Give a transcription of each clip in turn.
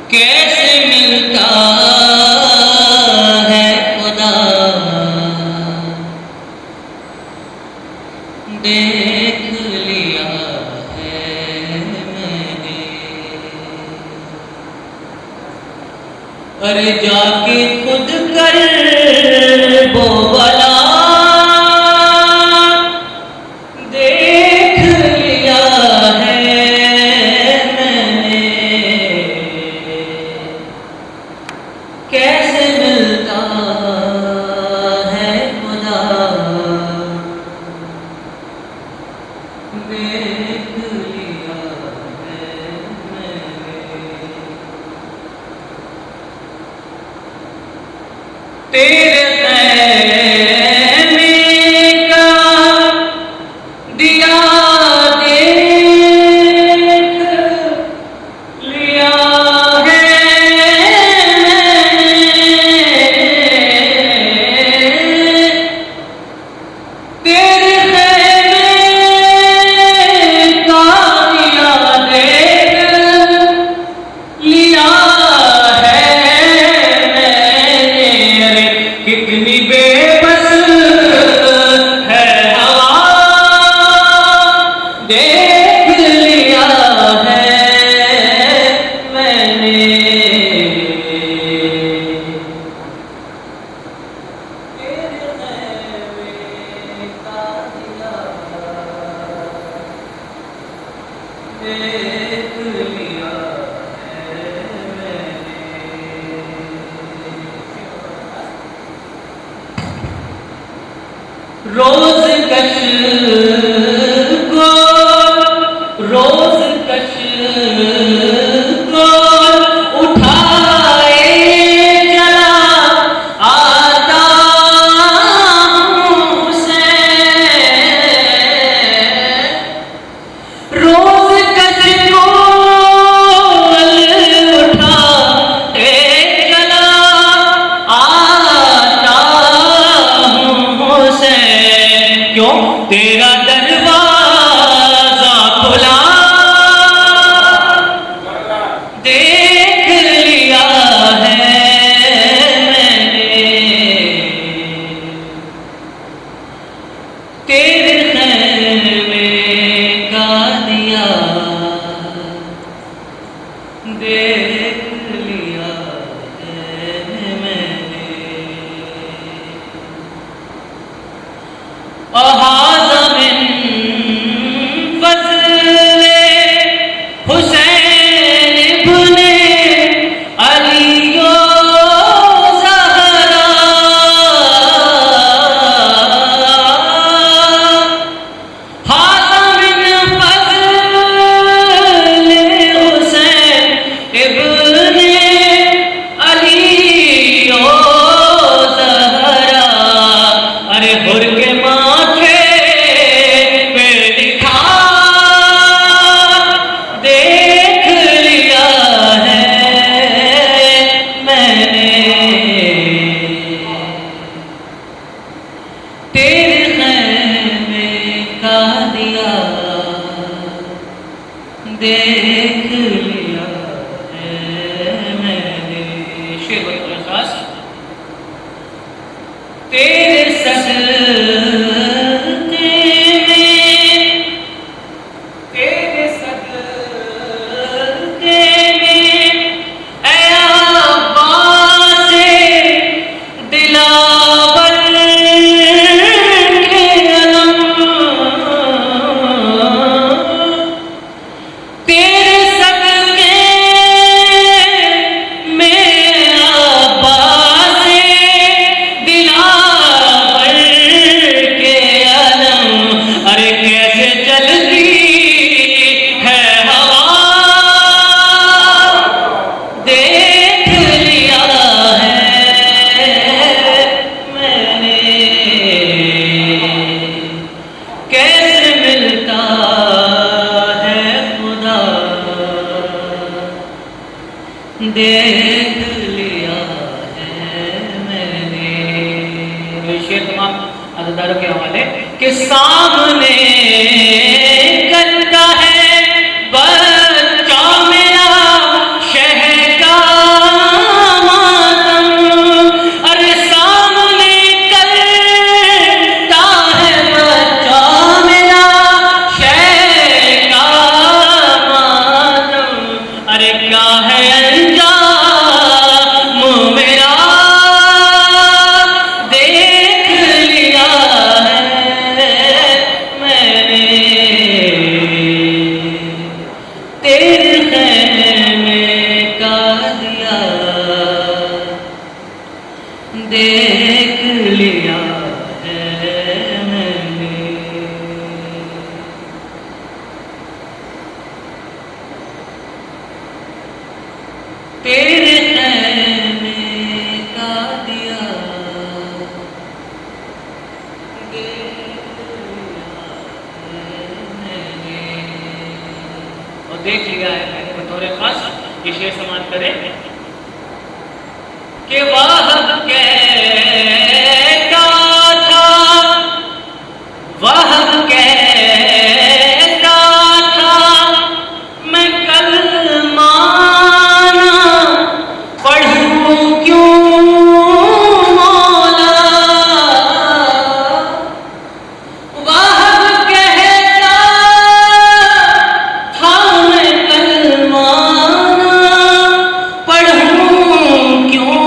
کیسے ملتا ہے خدا دیکھ لیا ہے میں نے، ارے جا کے خود کر وہ بلا دیکھ لیا ہے میں نے، کیسے ملتا ہے خدا دیکھ لیا ہے میں نے، تیرے خیمے کا دیا دیکھ لیا ہے میں نے، تیرے خیمے کا دیا دیکھ لیا ہے میں نے، ارے کتنی بے بس ہے ہوا دیکھ لیا ہے میں نے، تیرے خیمے کا دیا دیکھ لیا ہے میں نے۔ روز کش کو روز کش کو اٹھائے چلا آتا ہوں حسین، روز کش کو اٹھائے چلا آتا ہوں حسین، کیوں تیرا دروازہ کھلا دیکھ لیا ہے میں نے، تیرے خیمے کا دیا دیکھ لیا ہے میں نے، احاطہ من فضل حسین ابن علی و زہرا، احاطہ من فضل حسین ابن علی و زہرا، ارے حر کے ماتھے پہ لکھا دیکھ لیا ہے میں نے، تیرے خیمے کا دیا دیکھ لیا ہے میں نے، شعر و احساس، تیرے صدقے میں، تیرے صدقے میں اے عباس دلاور کے علم، تیرے صدقے میں عباس دلاور کے علم، ارے کیسے چلتی ہے ہوا دیکھ لیا ہے میں نے، کیسے ملتا ہے خدا دیکھ لیا ہے میں نے، شعر تمام عزاداروں کے حوالے کہ سامنے کرتا ہے بچہ میرا شہر کا کیا ہے انجام میرا دیکھ لیا ہے میں نے تیرے خیمے کا دیا دیکھ لیا ہے میں نے تیرے خیمے کا دیا اور دیکھ لیا ہے میں نے بطور خاص یہ شعر سماعت کرے کہ واہ کہتا تھا واہ کہتا تھا میں کلمہ پڑھوں کیوں مولا واہ کہتا تھا میں کلمہ پڑھوں کیوں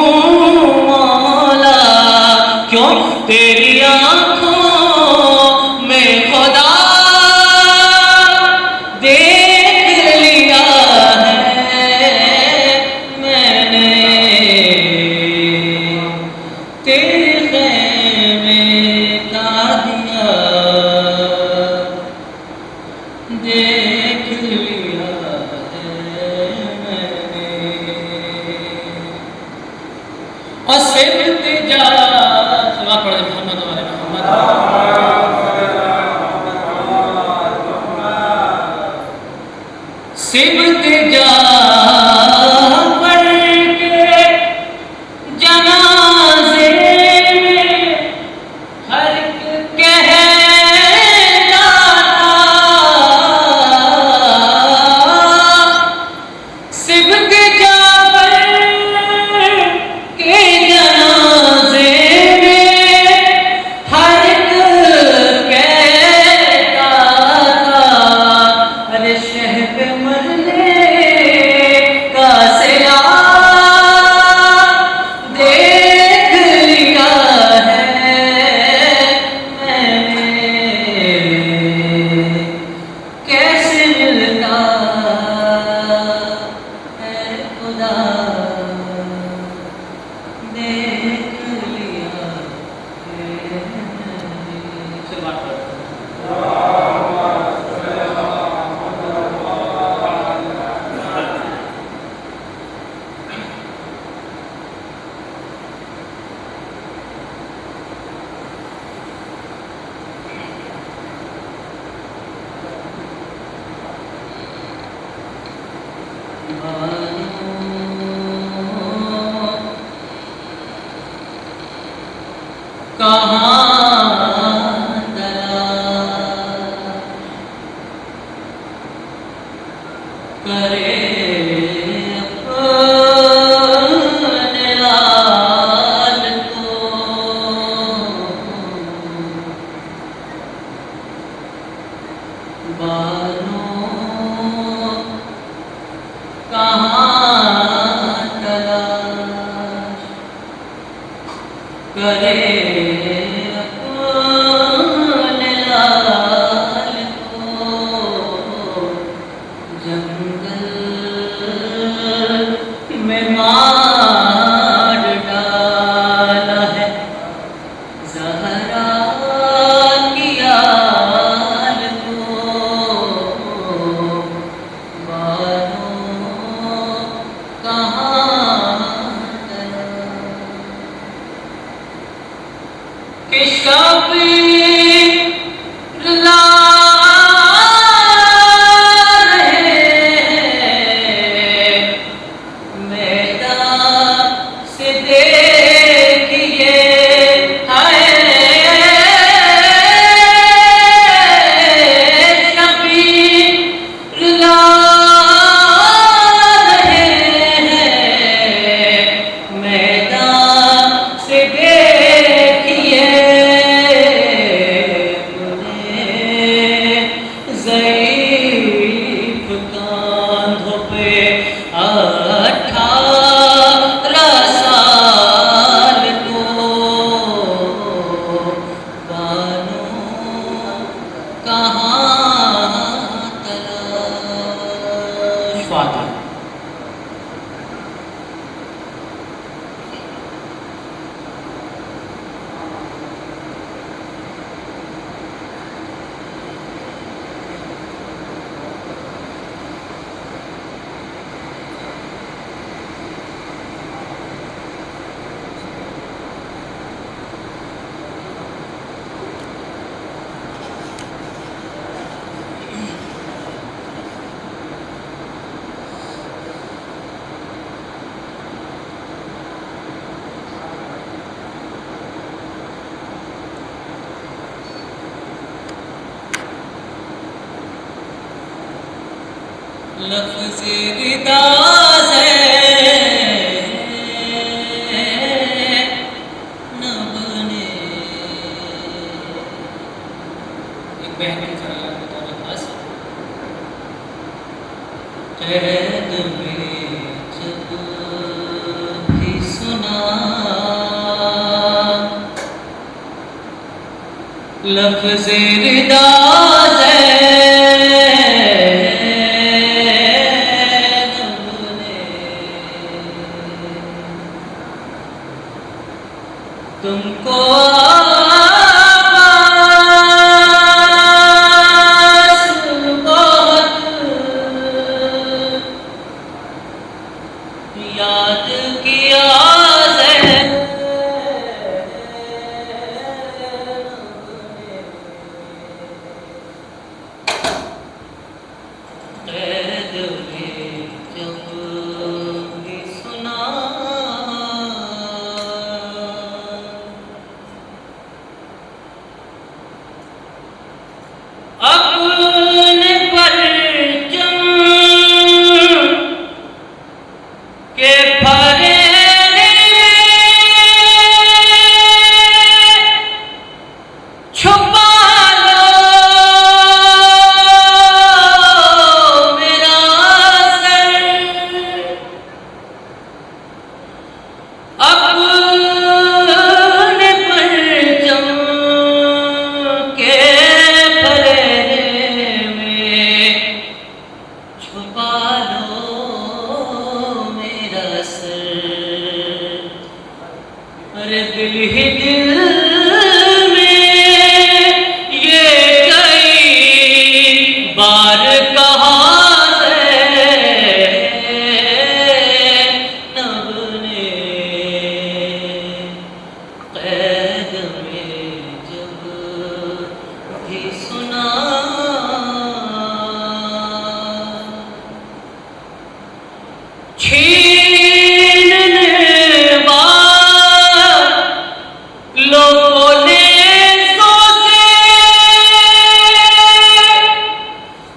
مولا کیوں تیری آنکھوں میں خدا دیکھ لیا ہے میں نے تیرے خیمے کا دیا دیکھ لیا ہے میں نے اور صرف تجارت صلوات پڑھ محمد والے محمد صرف تجارت پڑھ کے جنازے میں ہر ایک کہتا تھا صرف تجارت کے جنازے میں ہر ایک کہتا تھا ارے شہ پہ مرنے کا سیا دیکھ لیا ہے میں نے کیسے ملتا ہے خدا دیکھ لیا ہے سے بات کرو کہاں کرے اپنے لال کو بانوں کہاں تلاش کرے اپنے لال کو جنگل میں مار ڈالا ہے زہرا کی آل کو بانوں کہاں کہ شبیر لا رہے میدان سے دیکھیے ہائے شبیر لا رہے میدان سے دیکھیے ضعیف کاندھوں پہ 18 साल को बानों कहाँ तलाश। फातिहा। लफ्ज़ रिदा से न बने। एक बहन की खास कैद में जब भी सुना लफ्ज़ रिदा से तुमको आवाज़ बहुत याद किया कैद में जब भी सुना अपने परचम के फरेरे छुपा लो मेरा सर। अपने परचम के छुपा लो मेरा सर। अरे दिल ही दिल में ये कई बार कहा नब ने कैद में जब भी सुना छीनने वालों ने सोचे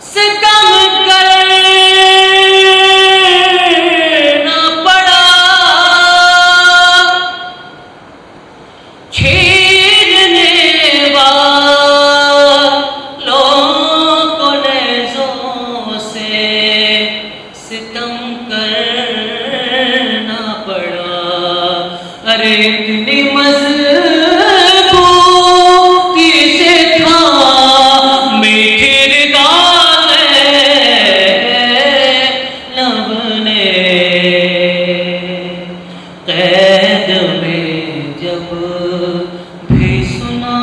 सितम करना पड़ा। छीनने वालों ने से सितम करना पड़ा। अरे इतनी मजबूती से था मीठी रिदा लब ने कैद में जब भी सुना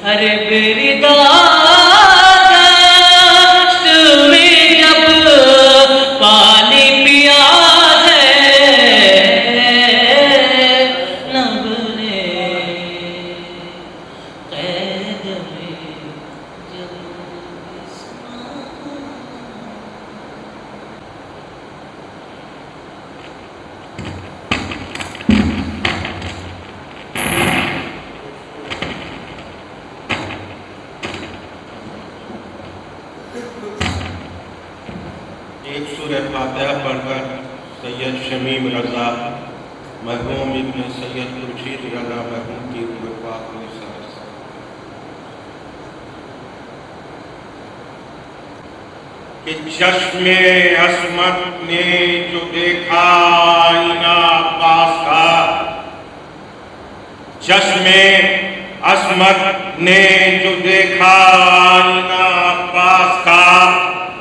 अरे मेरी दाश्त में जब पानी पिया है लब ने سورہ فاتحہ پڑھ کر سید شمیم رضا مرحوم ابن سید خورشید رضا مرحوم کی روح پاک میں سر کہ چشم عصمت نے جو دیکھا آئینہ عباس کا، چشم عصمت نے جو دیکھا آئینہ عباس کا،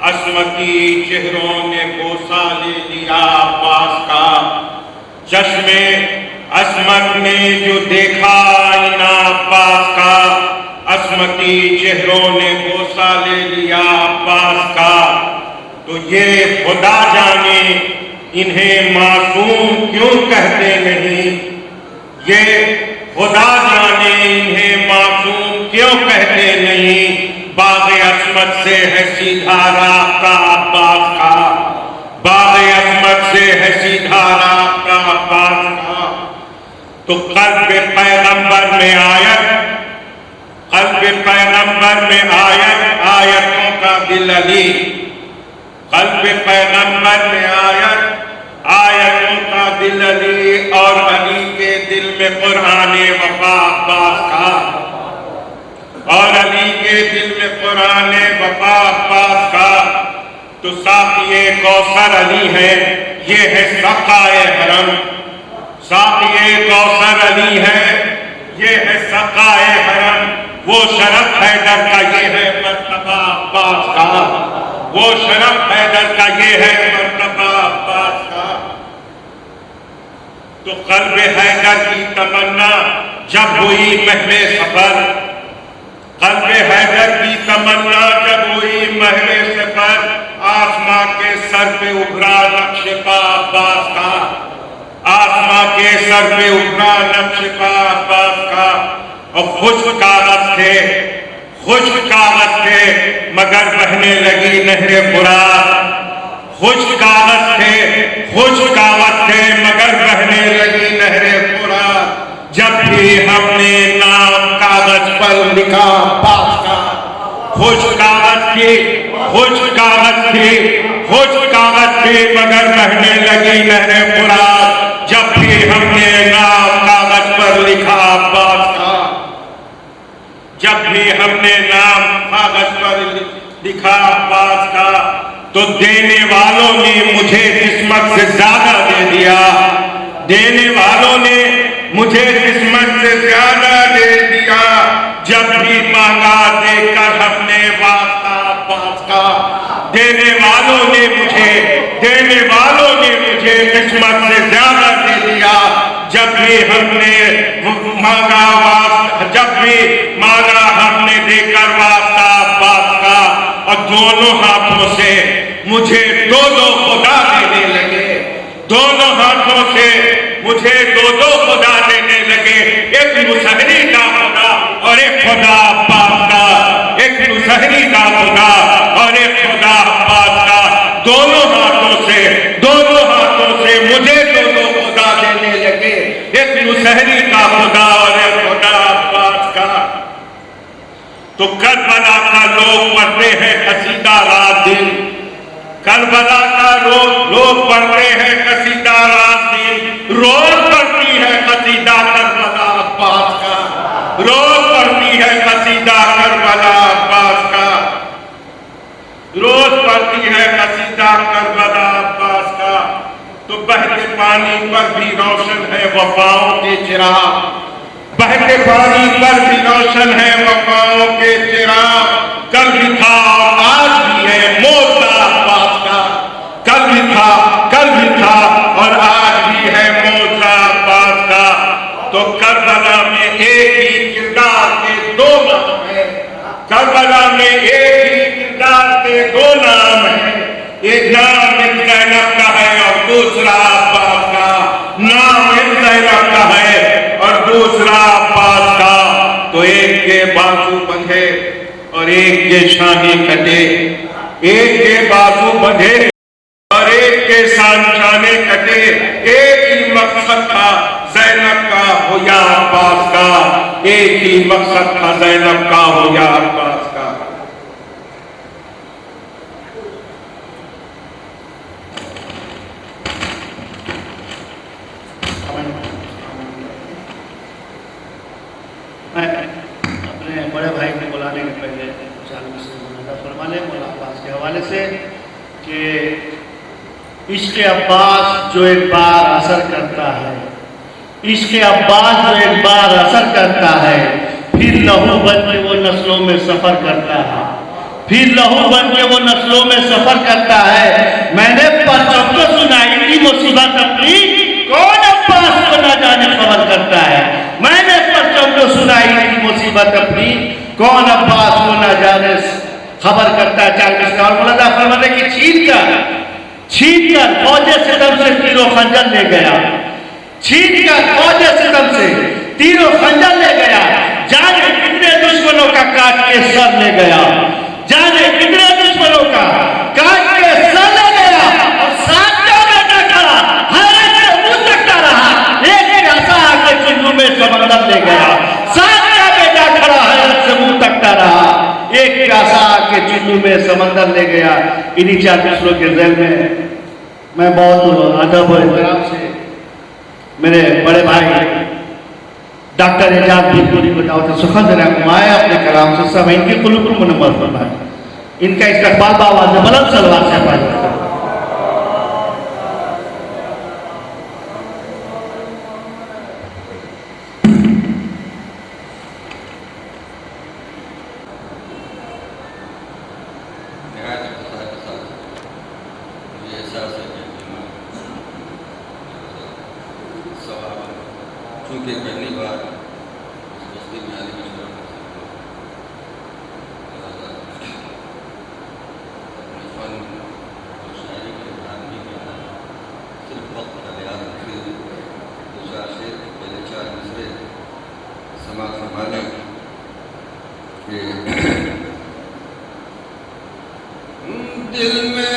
عصمتی چہروں نے بوسہ لے لیا عباس کا۔ چشم عصمت نے جو دیکھا آئینہ عباس کا، عصمتی چہروں نے بوسہ لے لیا عباس کا۔ تو یہ خدا جانے انہیں معصوم کیوں کہتے نہیں، یہ خدا جانے انہیں معصوم کیوں کہتے نہیں۔ باغ عصمت سے ہے سیدھا رابطہ عباس کا، باغ عصمت سے ہے سیدھا رابطہ عباس کا۔ تو قلب پیغمبر میں آیت، قلب پیغمبر میں آیت، آیتوں کا دل علی، قلب پیغمبر میں آیت، آیتوں کا دل علی، اور علی کے دل میں قرآن وفا عباس کا، اور علی کے دل میں قرآن وفا عباس کا۔ تو ساقی کوثر علی ہے، یہ ہے سقائے حرم، ساقی کوثر علی ہے، یہ ہے سقائے حرم۔ وہ شرف حیدر کا، یہ ہے مرتبہ عباس کا، وہ شرف حیدر کا، یہ ہے مرتبہ عباس کا۔ تو قلب حیدر کی تمنا جب ہوئی محل سفر، قلب حیدر کی تمنا جب ہوئی محل سفر، آسماں کے سر پہ ابھرا نقش پا عباس کا، آسماں کے سر پہ ابھرا نقش پا عباس کا۔ اور خشک کاغذ تھے، خشک کاغذ تھے مگر بہنے لگی نہر فرات، خشک کاغذ تھے، خشک کاغذ تھے مگر بہنے لگی نہر فرات۔ جب بھی ہم نے نام کاغذ پر لکھا عباس کا، خشک کاغذ تھی، خشک کاغذ تھی، خشک کاغذ تھی مگر بہنے لگی نہر فرات۔ جب بھی ہم نے نام کاغذ پر لکھا عباس کا، جب بھی ہم نے نام کاغذ پر لکھا عباس کا، تو دینے والوں نے مجھے قسمت سے زیادہ دے دیا، دینے والوں نے مجھے قسمت سے زیادہ دے دیا۔ جب بھی مانگا دے کر ہم نے واسطہ عباس کا، دینے والوں نے مجھے، دینے والوں نے مجھے قسمت سے زیادہ دے دیا۔ جب بھی ہم نے مانگا واسطہ، جب بھی مانگا ہم نے دے کر واسطہ عباس کا، اور دونوں ہاتھوں سے مجھے دو دو خدا دینے لگے، دونوں ہاتھوں سے مجھے دو دو خدا دینے لگے، ایک مسہری کا خدا اور ایک خدا عباس کا، ایک مسہری کا خدا اور ایک خدا عباس کا۔ دونوں ہاتھوں سے، دونوں ہاتھوں سے مجھے دو دو خدا دینے لگے، ایک مسہری کا خدا اور ایک خدا عباس کا۔ تو کربلا کا لوگ پڑھتے ہیں قصیدہ رات دن، کربلا کا لوگ پڑھتے ہیں قصیدہ رات دن، روز پڑھتی ہے قصیدہ کربلا عباس کا، روز پڑھتی ہے قصیدہ کربلا عباس کا، روز پڑھتی ہے قصیدہ کربلا عباس کا۔ تو بہتے پانی پر بھی روشن ہے وفاؤں کے چراغ، بہتے پانی پر بھی روشن ہے وفاؤں کے چراغ۔ کل بھی تھا اور آج بھی ہے مولا عباس کا، کل بھی تھا، کل بھی تھا اور آج بھی ہے مولا عباس کا۔ تو کربلا میں ایک ہی کردار کے دو نام ہیں، کربلا میں ایک ہی کردار کے دو نام ہیں، ایک نام زینب کا ہے اور دوسرا عباس کا، نام زینب کا ہے اور دوسرا عباس کا۔ تو ایک کے بازو بندھے اور ایک کے شانے کٹے، ایک کے بازو بندھے اور ایک کے شانے کٹے، ایک ہی مقصد تھا زینب کا ہو یا عباس کا، ایک ہی مقصد تھا زینب کا ہو یا عباس کا۔ اپنے بڑے بھائی کو بلانے کے پہلے چاند سے مناظرہ فرما لیں مولانا عباس کے حوالے سے کہ عشق عباس جو ایک بار اثر کرتا ہے، عشق عباس جو ایک بار اثر کرتا ہے، پھر لہو بن کے وہ نسلوں میں سفر کرتا ہے، پھر لہو بن کے وہ نسلوں میں سفر کرتا ہے۔ میں نے پرچم کو سنائی تھی مصیبت اپنی، کون عباس کو نہ جانے خبر کرتا ہے۔ میں نے پرچم کو سنائی تھی مصیبت اپنی، کون عباس کو نہ جانے خبر کرتا ہے۔ چالیس کا اور مولانا فرماتے کہ چھین کر فوج ستم سے تیر و خنجر لے گیا، چھین کر فوج ستم سے تیر و خنجر لے گیا، جانے کتنے دشمنوں کا کاٹ کے سر لے گیا، جانے کتنے دشمنوں کا کاٹ کے سر لے گیا، اور ساتھ کا بیٹا کھڑا حیرت سے منہ تکتا رہا، ایک پیاسا آ کے چنو میں سمندر لے گیا، ساتھ کا بیٹا کھڑا حیرت سے منہ تکتا رہا، ایک پیاسا آ کے چنو میں سمندر لے گیا۔ انہی چار فصلوں کے ذیل میں بہت ادب و احترام سے میرے بڑے بھائی ڈاکٹر اعجاز بھیپوری کو دعوت سخن سے رہنمائے اپنے کلام سے سب ان کی قلوب کو منور فرمائے۔ ان کا استقبال بآواز بلند صلوات سے پڑھا جاتا ہے۔ چونکہ پہلی بار اس بستی میں آنے میں اپنے فن اور شاعری کے آدمی کے صرف وقت کا لحاظ رکھے دو چار شعر کے پہلے چار مصرے سماعت فرما لیں کہ دل میں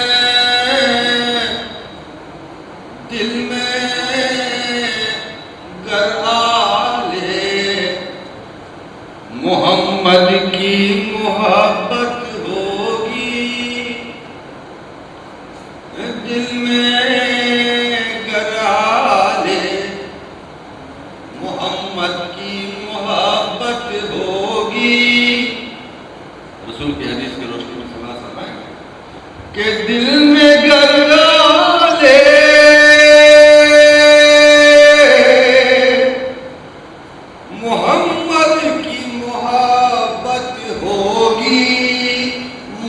محمد کی محبت ہوگی، دل میں گرالے محمد کی محبت ہوگی۔ رسول کی حدیث کی روشنی میں سماعت فرمائیں کہ دل میں گرالے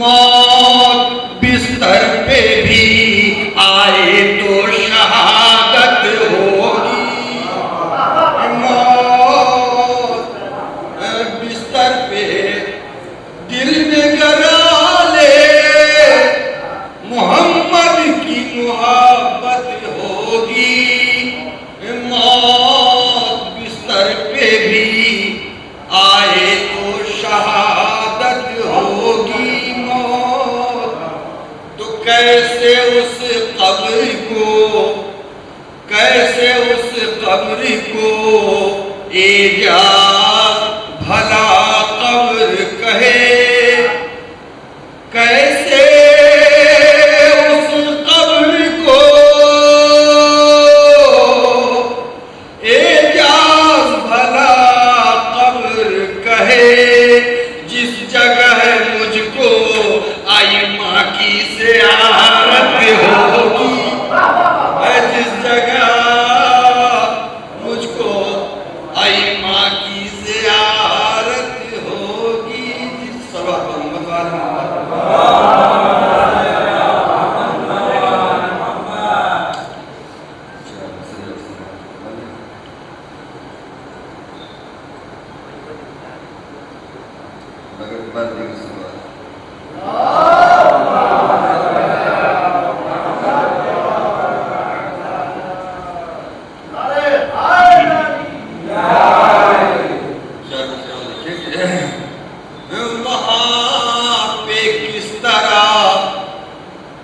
موت بستر پہ بھی آئے تو شہادت ہوگی، موت بستر پہ دل میں گرا لے محمد کی محبت ہوگی، موت بستر پہ بھی آئے تو شہادت ہوگی۔ کیسے اس قبر کو اعجاز بھلا قبر کہے، کیسے اس قبر کو اعجاز بھلا قبر کہے، جس جگہ مجھ کو آئمہ کی زیارت ہوگی، جس جگہ مجھ کو آئمہ کی زیارت ہوگی، جس سبب محمد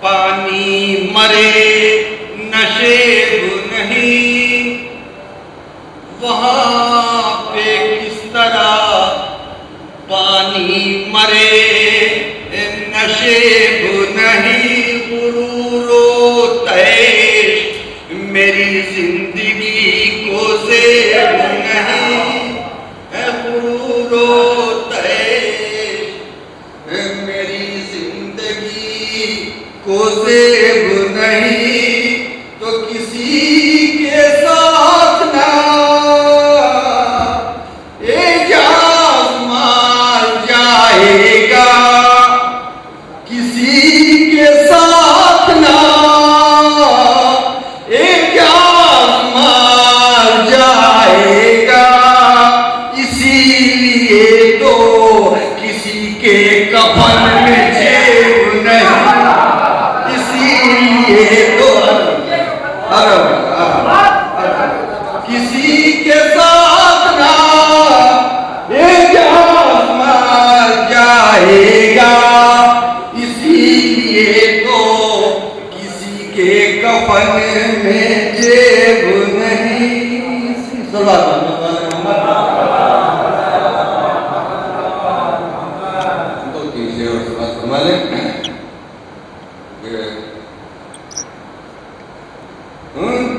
پانی مرے نشیب نہیں، وہاں پہ کس طرح پانی مرے نشیب نہیں، غرور و تیش میری زندگی کو زیب نہیں، غرور و تیش لیے تو کسی کے کفن میں جیب نہیں، اسی لیے تو کسی کے ساتھ نہ مر جائے گا، اسی لیے تو کسی کے کفن میں جیب نہیں۔ دو تین شعر اور سماعت فرما لیں کہ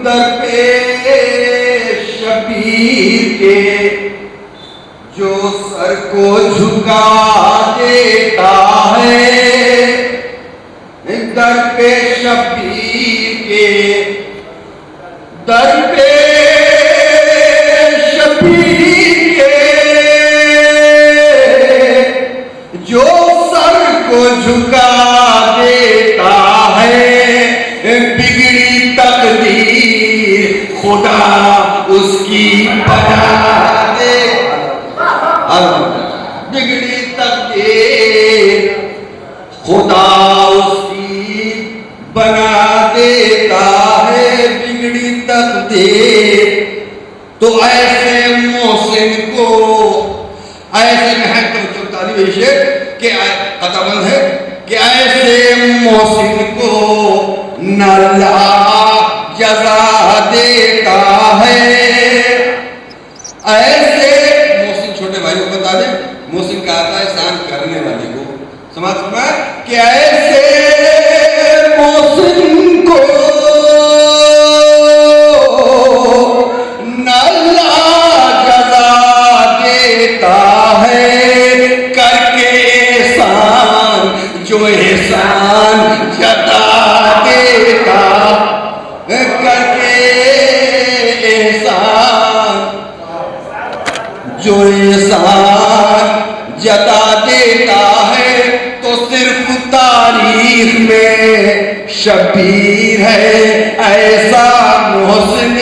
درپیش شبیر کے جو سر کو جھکا دیتا ہے، درپیش شبیر کے، درپیش شبیر کے جو سر کو جھکا دیتا ہے، بگڑی تقدیر خدا اس کی بنا دے، بگڑی تقدیر خدا اس کی بنا دیتا ہے، بگڑی تقدیر۔ تو ایسے محسن کو، ایسے محنت تو تعلیم شعر کہ قطع بند ہے کہ ایسے محسن کو نہ اللہ جزا دیتا ہے، ایسے محسن، چھوٹے بھائی کو بتا دیں، محسن کہا تھا احسان کرنے والے کو، سمجھ فرمایا کہ ایسے محسن کو نہ اللہ جزا دیتا ہے، کر کے احسان جو احسان جتا دیتا، کر کے احسان جو احسان جتا دیتا ہے، تو صرف تاریخ میں شبیر ہے ایسا محسن،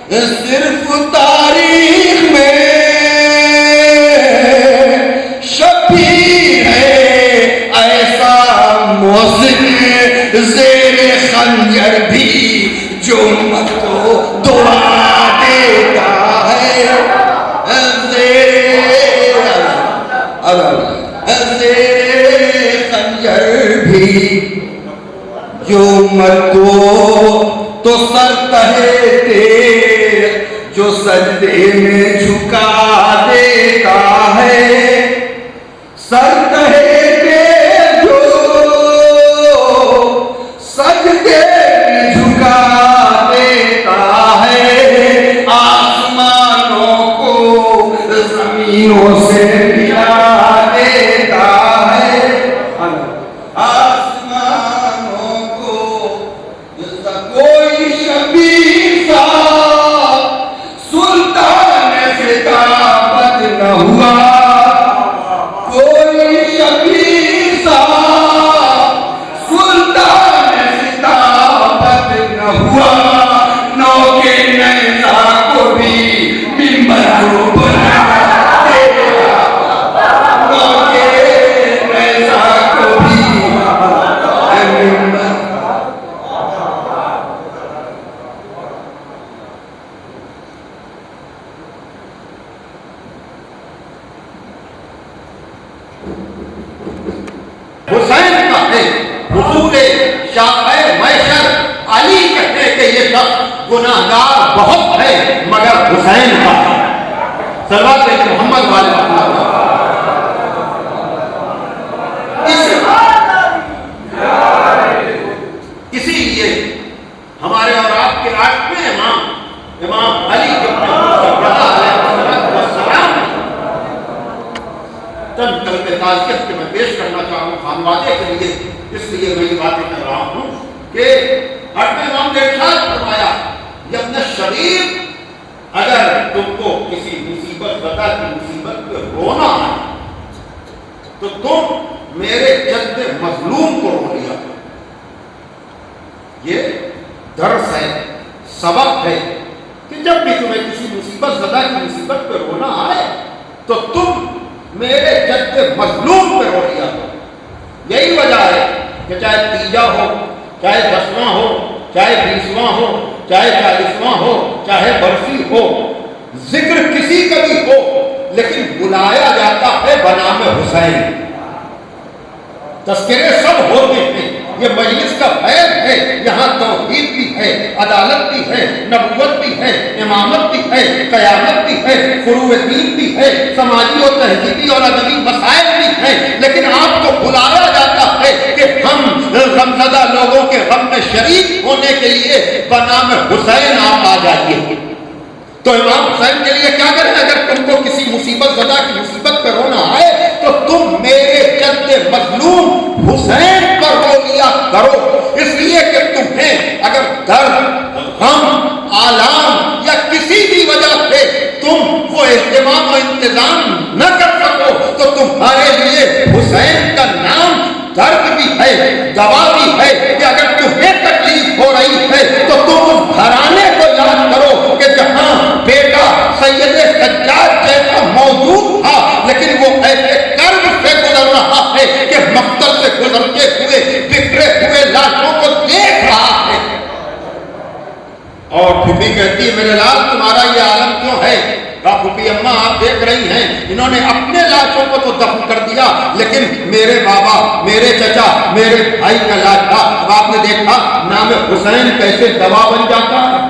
صرف تاریخ میں شبیر ہے ایسا محسن، زیر خنجر بھی جو امت کو دعا دیتا ہے، زیر خنجر بھی جو امت کو، تو سر تہے تیر جو سجدے میں جھکا دیتا ہے، سر تہے تیر جو سجدے میں جھکا دیتا ہے، آسمانوں کو زمینوں سے ملا دیتا ہے، آسمانوں کو کوئی شبیر سا سلطان خطابت نہ ہوا، کوئی شبیر سا سلطان خطابت نہ ہوا، نو کے نیزہ کو بھی منبر کو بنا دیا، نو کے نیزہ کو بھی منبر۔ حسین کا ہے حضور شاہ محشر، علی کہتے کہ یہ شخص گناہگار بہت ہے مگر حسین کا ہے، صلوات محمد والے اسی لیے ہمارے اور آپ کے آٹھویں امام علی کے چند کلمے تعزیت کے میں پیش کرنا چاہوں خانوادے کے لیے، اس لیے میں یہ باتیں کر رہا ہوں کہ آٹھویں امام نے ارشاد فرمایا، یہ ابن شریف اگر تم کو کسی مصیبت زدہ کی مصیبت پہ رونا ہے تو تم میرے جد مظلوم کو رو لیا۔ یہ درس ہے، سبق ہے کہ جب بھی تمہیں کسی مصیبت زدہ کی مصیبت پہ رونا آئے تو تم میرے جد مظلوم پہ رو لیا ہو. یہی وجہ ہے کہ چاہے تیجا ہو، چاہے 10واں ہو، چاہے 20واں ہو، چاہے 40واں ہو، چاہے برسی ہو، ذکر کسی کا بھی ہو، لیکن بلایا جاتا ہے بنام حسین. تذکرے سب ہوتے ہیں. یہ مجلس کا فیض ہے. یہاں توحید بھی ہے، عدالت بھی ہے، نبوت بھی ہے، امامت بھی ہے، قیامت بھی ہے، فروع دین بھی ہے، سماجی اور تہذیبی اور ادبی مسائل بھی ہیں. لیکن آپ کو بلایا جاتا ہے کہ ہم غمزدہ لوگوں کے غم میں شریک ہونے کے لیے بنام حسین آپ آ جائیے. تو امام حسین کے لیے کیا کریں؟ اگر تم کو کسی مصیبت زدہ کی مصیبت پہ رونا آئے تو تم میرے جد مظلوم حسین پر رو لیا کرو. اس لیے کہ تمہیں اگر درد، غم، آلام یا کسی بھی وجہ سے تم وہ اہتمام و انتظام نہ کر سکو تو تمہارے لیے حسین کا نام درد بھی ہے، دوا بھی ہے. کہ اگر تمہیں تکلیف ہو رہی ہے تو تم اس گھرانے کو یاد کرو کہ جہاں بیٹا سید سجاد جیسا موجود تھا لیکن وہ ایسے کرب سے گزر رہا ہے کہ مقتل سے گزرتے ہوئے بکھرے ہوئے لاشوں کو دیکھ رہا ہے. اور پھوپھی کہتی ہے میرے لال تمہارا یہ عالم کیوں ہے؟ کہا پھوپھی اماں آپ دیکھ رہی ہیں انہوں نے اپنے لاشوں کو تو دفن کر دیا لیکن میرے بابا، میرے چچا، میرے بھائی کا لاش تھا. اب آپ نے دیکھا نام حسین کیسے دوا بن جاتا ہے.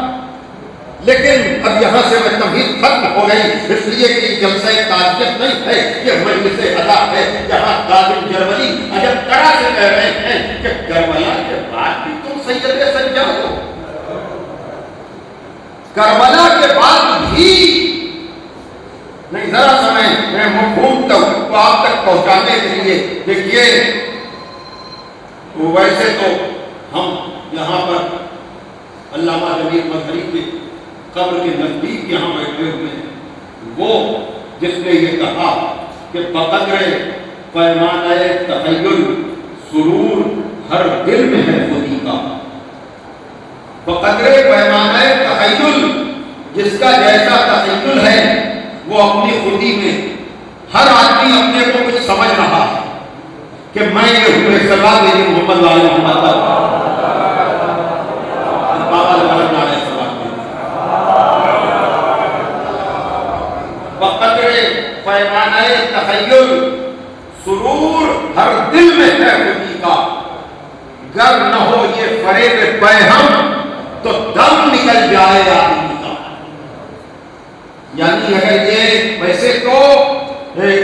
لیکن اب یہاں سے میں تمہید ختم ہو گئی اس لیے کہ یہ جلسہ تعزیت نہیں ہے، یہ مجلس ادا ہے جہاں قاضی جرمنی عجب طرح سے کہہ رہے ہیں کہ کربلا کے بعد بھی تم سید سجاد ہو. کربلا کے بعد بھی نہیں. ذرا سمیں میں مفہوم کو آپ تک پہنچانے کے لیے دیکھیے ویسے تو ہم یہاں پر علامہ جمیل مظہری کے قبر کے نزدیک یہاں بیٹھے ہوئے ہیں. وہ جس نے یہ کہا کہ بقدر پیمانہ تخیل سرور ہر دل میں ہے خودی کا. بقدر پیمانہ تخیل جس کا جیسا تخیل ہے وہ اپنی خودی میں ہر آدمی اپنے کو کچھ سمجھ رہا ہے کہ میں یہ ہوئے صلاح دے محمد علیہ محمد بقدر پیمانہ تخیل سرور ہر دل میں ہے خودی کا. گر نہ ہو یہ فریب پیہم تو دم نکل جائے آدمی کا. یعنی اگر یہ ویسے تو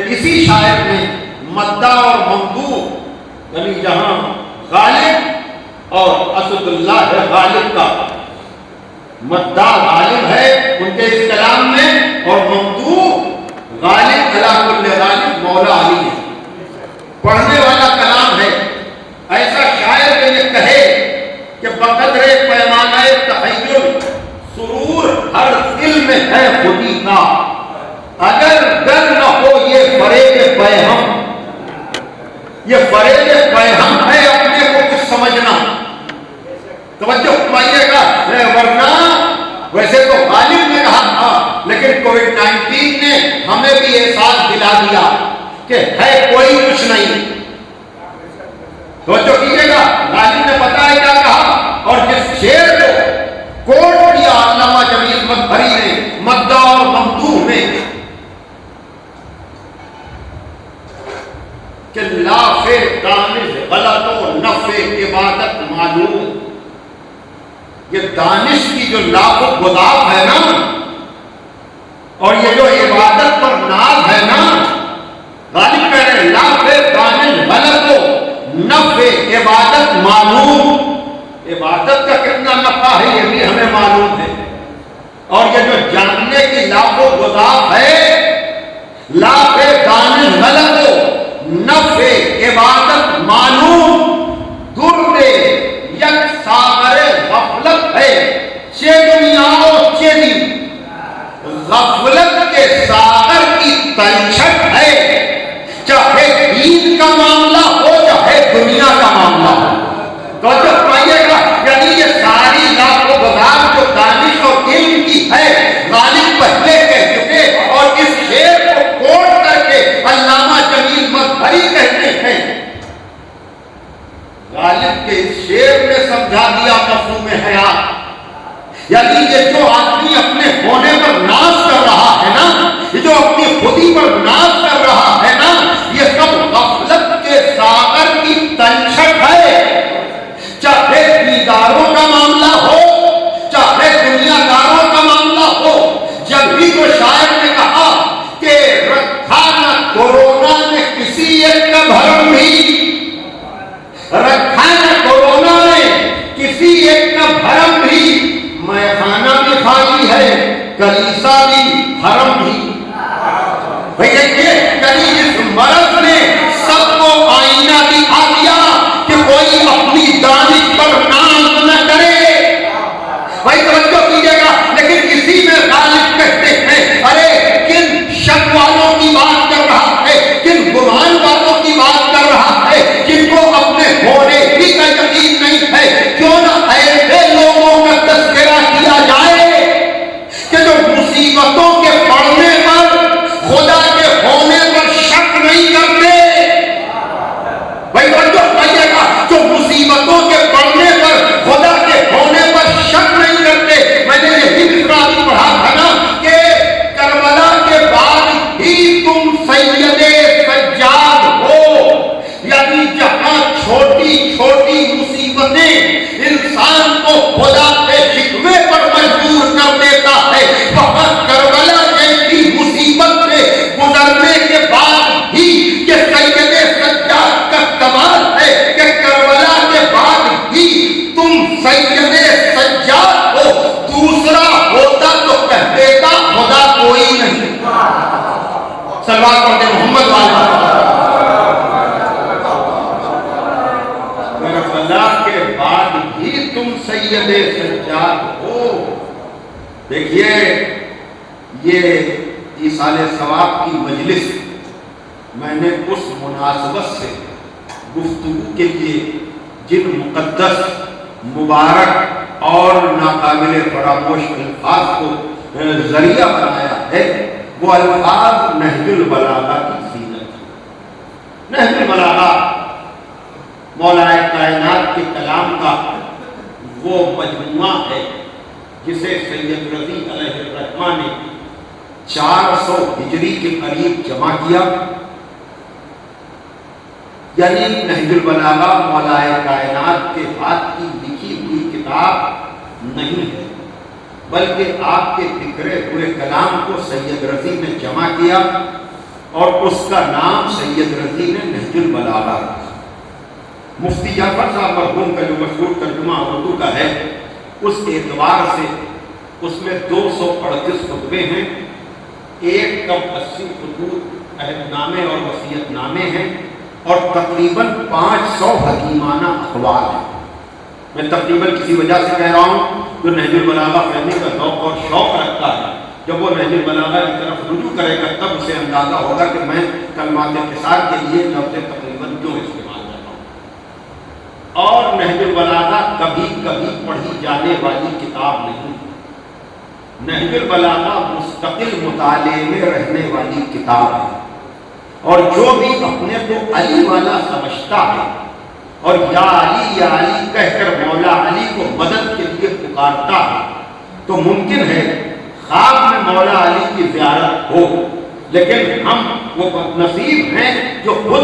اسی شاعر نے مدہ اور ممدوح یعنی جہاں غالب اور اسد اللہ ہے غالب کا، مدہ غالب ہے ان کے اس کلام میں اور ممدوح غالب علی کل غالب مولا علی ہے. پڑھنے والا کلام ہے. ایسا شاعر کے یہ کہے کہ بقدر پیمانہ تخیل سرور ہر دل میں ہے خودی کا. اگر گر نہ ہو یہ فریب پیہم، یہ فریب پیہم ہے اپنے کو کچھ سمجھنا. توجہ فرمائیے گا. ورنہ ویسے تو غالب نے کہا تھا لیکن کووڈ-19 نے ہمیں بھی احساس دلا دیا کہ ہے کوئی کچھ نہیں. توجہ کیجیے گا. غالب نے پتا ہے کیا کہا اور جس شعر کو کوٹ کیا علامہ جمیل مظہری نے مدہ اور ممدوح میں کہ لافِ دانش غلط و نفع عبادت معلوم. یہ دانش کی جو لاف و گداف ہے نا اور یہ جو عبادت پر ناز ہے نا، غالب کہہ رہے ہیں لافِ دانش غلط و نفع عبادت معلوم. عبادت کا کتنا نفع ہے یہ بھی ہمیں معلوم ہے. اور یہ جو جاننے کی لاف و گداف ہے لافِ دانش غلط و نفع عبادت معلوم. درد یک ساغر غفلت ہے چے دنیا و چے دین. غفلت کے ساغر کی تلچھٹ ہے چاہے دین کا معاملہ ہو چاہے دنیا کا معاملہ ہو. تو جو پائیے گا یعنی یہ ساری لاکھ و گزار جو دانش اور علم کی ہے غالب پہلے کہہ چکے اور اس شعر کو کوٹ भी हरम भी। भाई देखिए, यानी इस मर्द ने सबको आईना दिखा दिया कि कोई अपनी दानिश पर नाज न करे। भाई तवज्जो कीजिएगा, लेकिन इसी में गालिब कहते हैं, अरे किन शक वालों की बात कर रहा है, किन गुमान वालों की बात कर रहा है, जिनको अपने होने ही का यकीन नहीं है। क्यों ना ऐसे लोगों का तस्करा किया जाए कि जो मुसीबतों के पड़ने पर खुदा के होने पर शक नहीं करते। भाई तवज्जो कीजिएगा, जो मुसीबतों के पड़ने पर खुदा के होने पर शक नहीं करते। मैंने यही फिक्रा भी पढ़ा था ना कि करबला के बाद ही तुम सैयदे सज्जाद हो, यानी जहां छोटी छोटी मुसीबतें इंसान को खुदा के शिकवे पर मजबूर कर देता है, वहां करबला जैसी मुसीबत से गुजरने के बाद ही ये सैयदे सज्जाद का कमाल है कि करबला के बाद ही तुम सैयदे सज्जाद हो। दूसरा होता तो कह देता खुदा कोई नहीं। सलवात पढ़ते मोहम्मद वाला। करबला के बाद ही तुम सैयदे सज्जाद हो। देखिए, ये ईसाले सवाब की मजलिस मैंने उस मुनासबत से गुफ्तगू के लिए जिन मुकद्दस, मुबारक और नाकाबिल फरामोश अल्फाज को जरिया बनाया है, वो अल्फाज नहजुल बलागा की जीनत है। नहजुल बलागा मौलाए कायनात के कलाम का वो मजमुआ है जिसे सैयद रज़ी अलैहिर्रहमा ने 400 हिजरी के करीब जमा किया। यानी नहजुल बलागा मौलाए कायनात के हाथ की लिखी हुई किताब नहीं है, बल्कि आपके बिखरे हुए कलाम को सैयद रज़ी ने जमा किया और उसका नाम सैयद रज़ी ने नहजुल बलागा रखा। मुफ्ती जाफर साहब मरहूम का जो मशहूर तर्जुमा उर्दू का है, उस एतबार से उसमें 238 खुतबे हैं, 1 कम 80 खुतूत अहदनामे और वसीयतनामे हैं और तकरीबन 500 हकीमाना अखबार हैं। मैं तकरीबन किसी वजह से कह रहा हूँ, जो नहजुल बलागा पढ़ने का ज़ौक़ और शौक़ रखता है, जब वो नहजुल बलागा की तरफ रुजू करेगा तब उसे अंदाज़ा होगा कि मैं कलमात इंकिसार के लिए लफ्ज़ तकरीबन क्यों इस्तेमाल करता हूँ। और नहजुल बलागा कभी कभी पढ़ी जाने वाली किताब नहीं, नहजुल बलागा मुस्तकिल मुताले में रहने वाली किताब है। और जो भी अपने को अली वाला समझता है और या अली कहकर मौला अली को मदद के लिए पुकारता है, तो मुमकिन है ख्वाब में मौला अली की ज़ियारत हो, लेकिन हम वो नसीब हैं जो खुद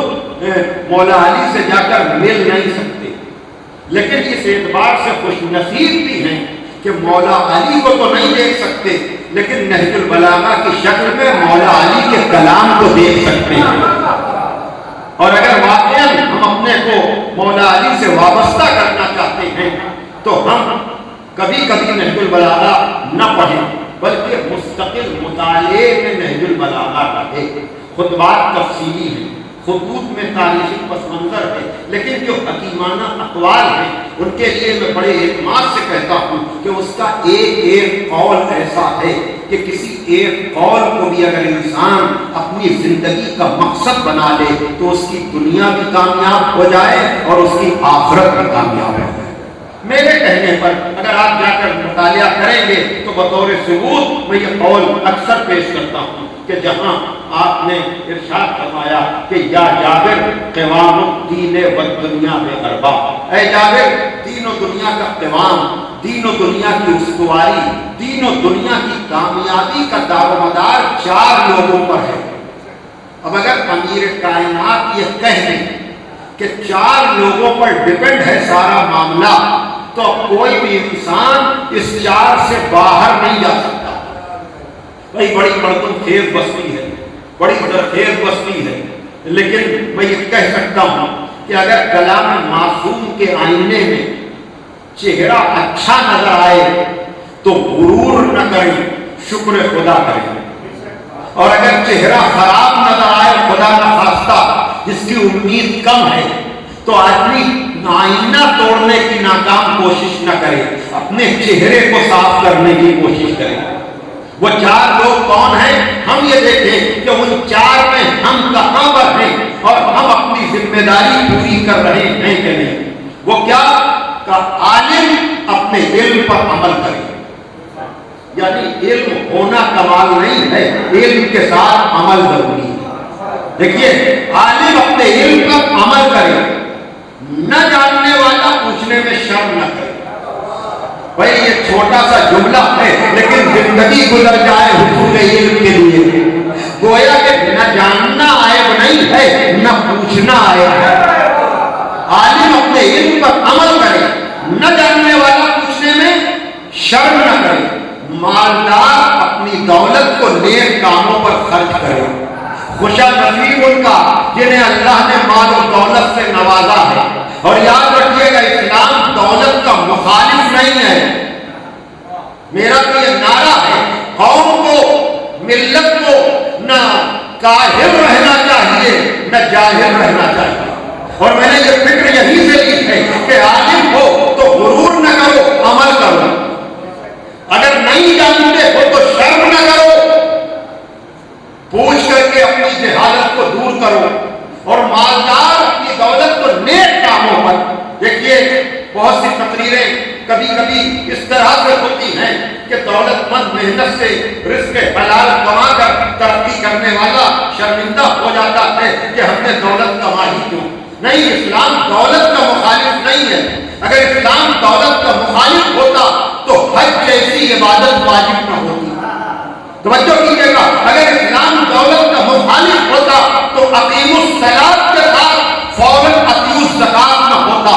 मौला अली से जाकर मिल नहीं सकते। लेकिन इस एतबार से खुश नसीब भी हैं कि मौला अली को तो नहीं देख सकते, लेकिन नहजुल बलागा की शक्ल में मौला अली के कलाम को देख सकते हैं। और अगर वाकई हम अपने को मौला अली से वाबस्ता करना चाहते हैं तो हम कभी कभी नहजुल बलागा न पढ़ें, बल्कि मुस्तकिल मुताले में नहजुल बलागा रहे। खुतबात तफसीली हैं, खुतूत में तारीखी पस मंजर है, लेकिन जो हकीमाना अक़वाल हैं उनके लिए मैं बड़े एतमाद से कहता हूँ कि उसका एक एक कौल ऐसा है कि किसी एक कौल को भी अगर इंसान अपनी जिंदगी का मकसद बना ले तो उसकी दुनिया भी कामयाब हो जाए और उसकी आखिरत भी कामयाब हो जाए। मेरे कहने पर अगर आप जाकर मुतालिया करेंगे तो बतौर सबूत मैं ये कौल अक्सर पेश करता हूँ कि जहाँ आपने इरशाद फरमाया कि या जाबिर क़िवामुद्दीन व दुनिया में अरबा, ऐ जाबिर दीन और दुनिया का क़िवाम, दीन और दुनिया की उस्तवारी, दीन और दुनिया की कामयाबी का दारोमदार 4 लोगों पर है। अब अगर अमीर कायनात ये कह दें कि 4 लोगों पर डिपेंड है सारा मामला, तो कोई भी इंसान इस 4 से बाहर नहीं जा सकता। भाई बड़ी बड़तुम खेज बस्ती है, बड़ी दरखेज बस्ती है, लेकिन मैं ये कह सकता हूँ कि अगर कलाम मासूम के आईने में चेहरा अच्छा नजर आए तो गुरूर न करें, शुक्र खुदा करें। और अगर चेहरा खराब नजर आए, खुदा न खास्ता जिसकी उम्मीद कम है, तो आदमी आईना तोड़ने की नाकाम कोशिश न करे, अपने चेहरे को साफ करने की कोशिश करे। वो 4 लोग कौन हैं? हम ये देखें कि उन 4 में हम कहां पर हैं और हम अपनी जिम्मेदारी पूरी कर रहे हैं कि नहीं। वो क्या का आलिम अपने इल्म पर अमल करे, यानी इल्म होना कमाल नहीं है, इल्म के साथ अमल जरूरी है। देखिए, आलिम अपने इल्म पर अमल करे, न जानने वाला पूछने में शर्म न करे। भाई ये छोटा सा जुमला है, लेकिन जिंदगी गुजर जाए हुजूर इल्म के लिए। गोया के न जानना आयब नहीं है, न पूछना आयब है। आलिम अपने इल्म पर अमल करे, न जानने वाला पूछने में शर्म न करे। मालदार अपनी दौलत को नेक कामों पर खर्च करे। खुशा नसीब उनका जिन्हें अल्लाह ने माल और दौलत से नवाजा है। और याद रखिएगा, इस्लाम दौलत का मुखालिफ नहीं है। मेरा तो ये नारा है, कौम को, मिल्लत को न काहिल रहना चाहिए, न जाहिल रहना चाहिए। और मैंने ये फिक्र यही से ली है कि आलिम हो तो गुरूर न करो, अमल करो। अगर नहीं जानते हो तो शर्म न करो, पूछ करके अपनी जहालत को दूर करो। और मालदार अपनी दौलत को नेक कामों पर। देखिए, बहुत सी तकरीरें कभी कभी इस तरह से होती हैं कि दौलतमंद मेहनत से रिस्क हलाल कमा कर तरक्की करने वाला शर्मिंदा हो जाता है कि हमने दौलत कमाई क्यों। नहीं, इस्लाम दौलत का मुखालिफ नहीं है। अगर इस्लाम दौलत का मुखालिफ होता तो हज जैसी इबादत वाजिब न होती। तवज्जो कीजिएगा, अगर इस्लाम दौलत का मुखालिफ होता तो अकीमुस सलात के साथ फौरन अतीउस ज़कात न होता,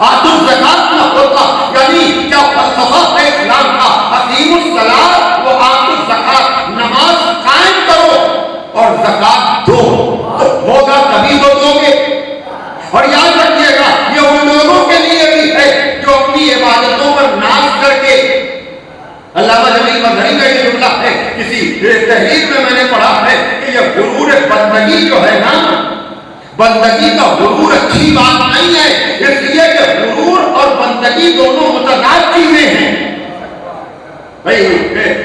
आतुस ज़कात न होता। यानी क्या फलसफा है इस्लाम का? अकीमुस सलात व आतुस ज़कात, नमाज कायम करो और ज़कात दो। तो होगा तभी तो दोगे। और याद रखिएगा, ये उन लोगों के लिए भी है जो अपनी इबादतों पर नाज करके, अल्लामा जमील मजहरी का ये जुमला है, किसी तहरीर में मैंने पढ़ा है कि ये गुरूर बंदगी जो है ना, बंदगी का गुरूर अच्छी बात नहीं है, इसलिए कि गुरूर और बंदगी दोनों मुतनाज़ चीजें हैं। भाई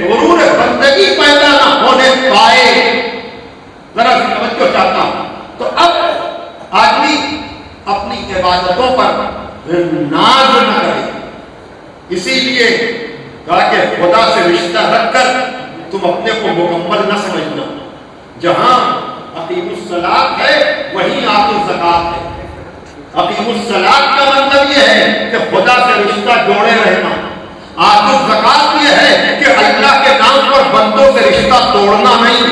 गुरूर बंदगी पैदा ना होने पाए, जरा समझो चाहता हूं। तो अब आदमी अपनी इबादतों पर नाज न करे। इसीलिए कहा कि खुदा से रिश्ता रखकर तुम अपने को मुकम्मल न समझना। जहां अकीमुस सलात है वहीं आतुस ज़कात है। अकीमुस सलात का मतलब यह है कि खुदा से रिश्ता जोड़े रहना। आतुस ज़कात यह है कि अल्लाह के नाम पर बंदों से रिश्ता तोड़ना नहीं।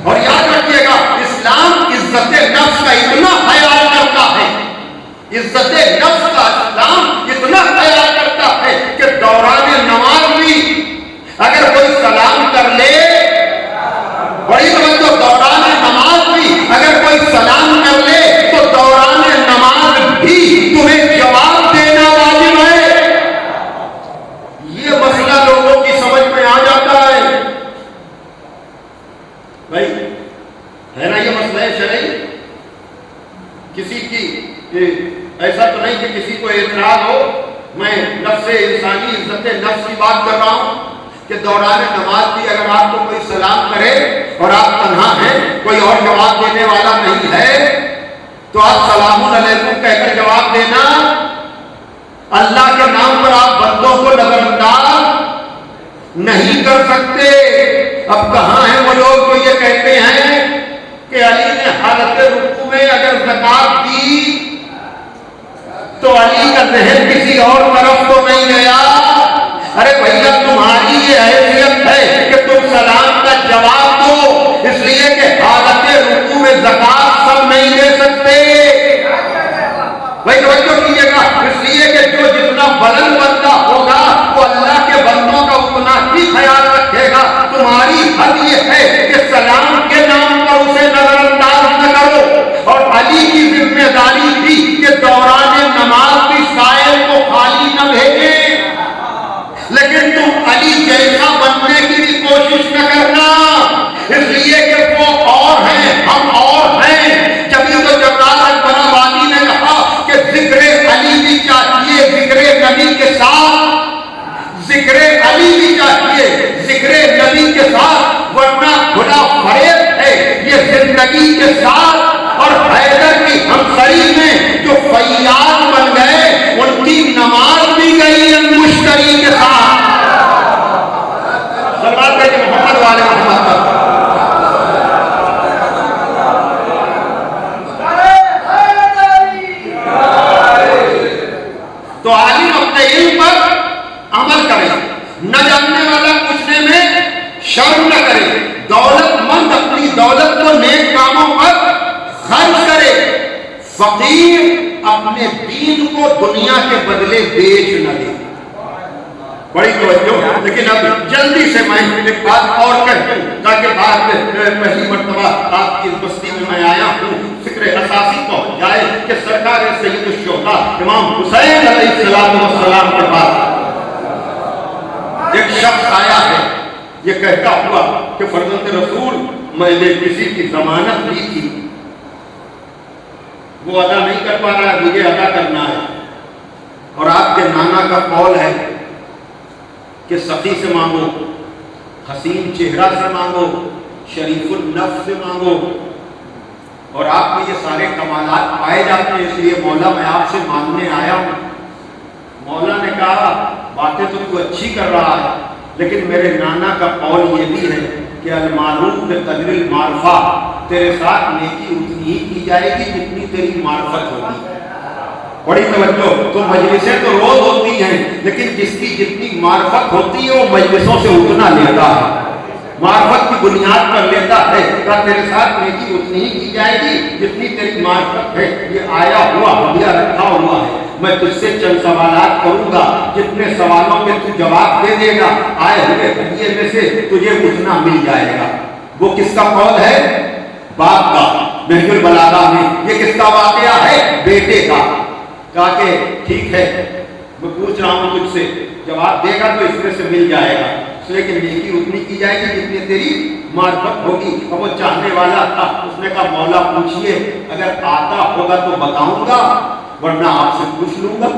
और याद रखिएगा, इस्लाम इज्जत नफ्स का इतना ख्याल करता है, इज्जत नफ्स का इस्लाम इतना ख्याल करता है कि दौरान नमाज भी अगर कोई सलाम कर ले, बड़ी तवज्जो, दौरान नमाज भी अगर कोई सलाम कर ले तो दौरान नमाज भी तुम्हें जवाब देना वाजिब है। ये मसला लोगों की समझ में आ जाता है। भाई है ना, ये मसला है शरई। किसी की ऐसा तो नहीं कि किसी को एतराज हो, मैं नफ्से इंसानी इज्जत नफ्स की बात कर रहा हूं कि दौरान नमाज भी अगर आपको कोई सलाम करे और आप तन्हा हैं, कोई और जवाब देने वाला नहीं है, तो आप सलामुन अलैकुम कहकर जवाब देना। अल्लाह के नाम पर आप बंदों को नजरअंदाज नहीं कर सकते। अब कहां हैं वो लोग जो ये कहते हैं कि अली ने हालत रुकू में अगर ज़कात दी तो अली का ज़हन किसी और तरफ तो नहीं गया। अरे भैया, तुम्हारी ये हैसियत है कि तुम सलाम का जवाब दो, इसलिए कि हालत रुकू में ज़कात सब नहीं दे सकते। भाई तवज्जो कीजिएगा, इसलिए कि जो जितना बुलंद बंदा होगा वो अल्लाह के बंदों का उतना ही ख्याल रखेगा। तुम्हारी हद ये है कि सलाम के नाम पर उसे नजरअंदाज न करो। और अली की जिम्मेदारी थी कि दौरान नमाज भी साइल को खाली कोशिश न करना, इसलिए कि वो और हैं, हम और हैं। जब तो जबरान बराबादी ने कहा कि जिक्र अली भी चाहिए जिक्र नबी के साथ, जिक्र अली भी चाहिए जिक्र नबी के साथ, वरना खुदा फरेब है ये जिंदगी के साथ। और हैदर की हमसरी में जो फैयाज बन गए, उनकी नमाज भी गई मुश्तरी के साथ। सल्लल्लाहु अलैहि मोहम्मद वाले मोहम्मद। तो आलिम अपने इल्म पर अमल करे, न जानने वाला पूछने में शर्म न करे, दौलतमंद अपनी दौलत को नेक कामों पर खर्च करे, फकीर अपने दीन को दुनिया के बदले बेच न दे। बड़ी तवज्जो। लेकिन अब जल्दी से मैं एक बात और कह दूं, ताकि बाद में पहली मर्तबा आपकी बस्ती में मैं आया हूँ, फिक्र असासी पहुंच जाए कि सरकार सैयद शुहदा इमाम हुसैन अलैहिस्सलाम के पास एक शख्स आया है, ये कहता हुआ कि फर्जंद रसूल, मैंने किसी की जमानत ली थी, वो अदा नहीं कर पा रहा है, मुझे अदा करना है। और आपके नाना का कौल है कि सखी से मांगो, हसीन चेहरा से मांगो, शरीफुल नफ्स से मांगो, और आप में ये सारे कमालात पाए जाते हैं, इसलिए मौला मैं आपसे मांगने आया हूँ। मौला ने कहा बातें तो तू अच्छी कर रहा है, लेकिन मेरे नाना का कौल ये भी है कि अल-मारूफ बिक़द्रिल मारफा, तेरे साथ नेकी उतनी ही की जाएगी जितनी तेरी मार्फत होगी। बड़ी तवज्जो। तो मजलिसें तो रोज होती हैं, लेकिन जिसकी जितनी मार्फत होती है वो मजलिसों से उतना लेता है, मार्फत की बुनियाद पर लेता है। क्या तेरे साथ नेकी उतनी ही की जाएगी जितनी तेरी मार्फत है। ये आया हुआ हदिया रखा हुआ है। मैं तुझसे चंद सवालात करूंगा, जितने सवालों के तू जवाब दे देगा, आए हुए हदिये में से तुझे उतना मिल जाएगा। वो किसका कौल है? बाप का। नहजुल बलागा में ये किसका वाकया है? बेटे का। कहा कि ठीक है, मैं पूछ रहा हूं तुझसे, जवाब देगा तो इसमें से मिल जाएगा, लेकिन नेकी उतनी की जाएगी जितनी तेरी मार्फत होगी। अब वो चाहने वाला था, उसने कहा मौला पूछिए, अगर आता होगा तो बताऊंगा, वरना आपसे पूछ लूंगा।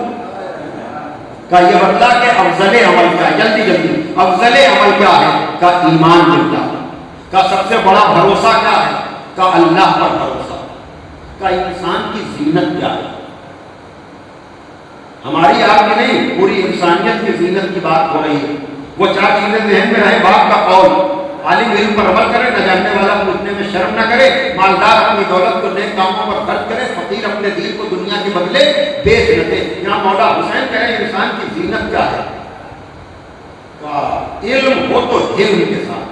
का ये बतला कि अफजले अमल क्या है? जल्दी जल्दी अफजले अमल क्या है? का ईमान मिलता। का सबसे बड़ा भरोसा क्या है? का अल्लाह पर भरोसा। का इंसान की जीनत क्या है? हमारी आपकी नहीं, पूरी इंसानियत की जीनत की बात हो रही है। वो चार चीजें ज़हन में रहे। बाप का कौल, आलिम इल्म पर अमल करे, न जानने वाला पूछने में शर्म न करे, मालदार अपनी दौलत को नेक कामों पर खर्च करे, फकीर अपने दीन को दुनिया के बदले बेच न दे। यहाँ मौला हुसैन कह रहे इंसान की जीनत क्या है? इल्म हो तो हिल्म के साथ,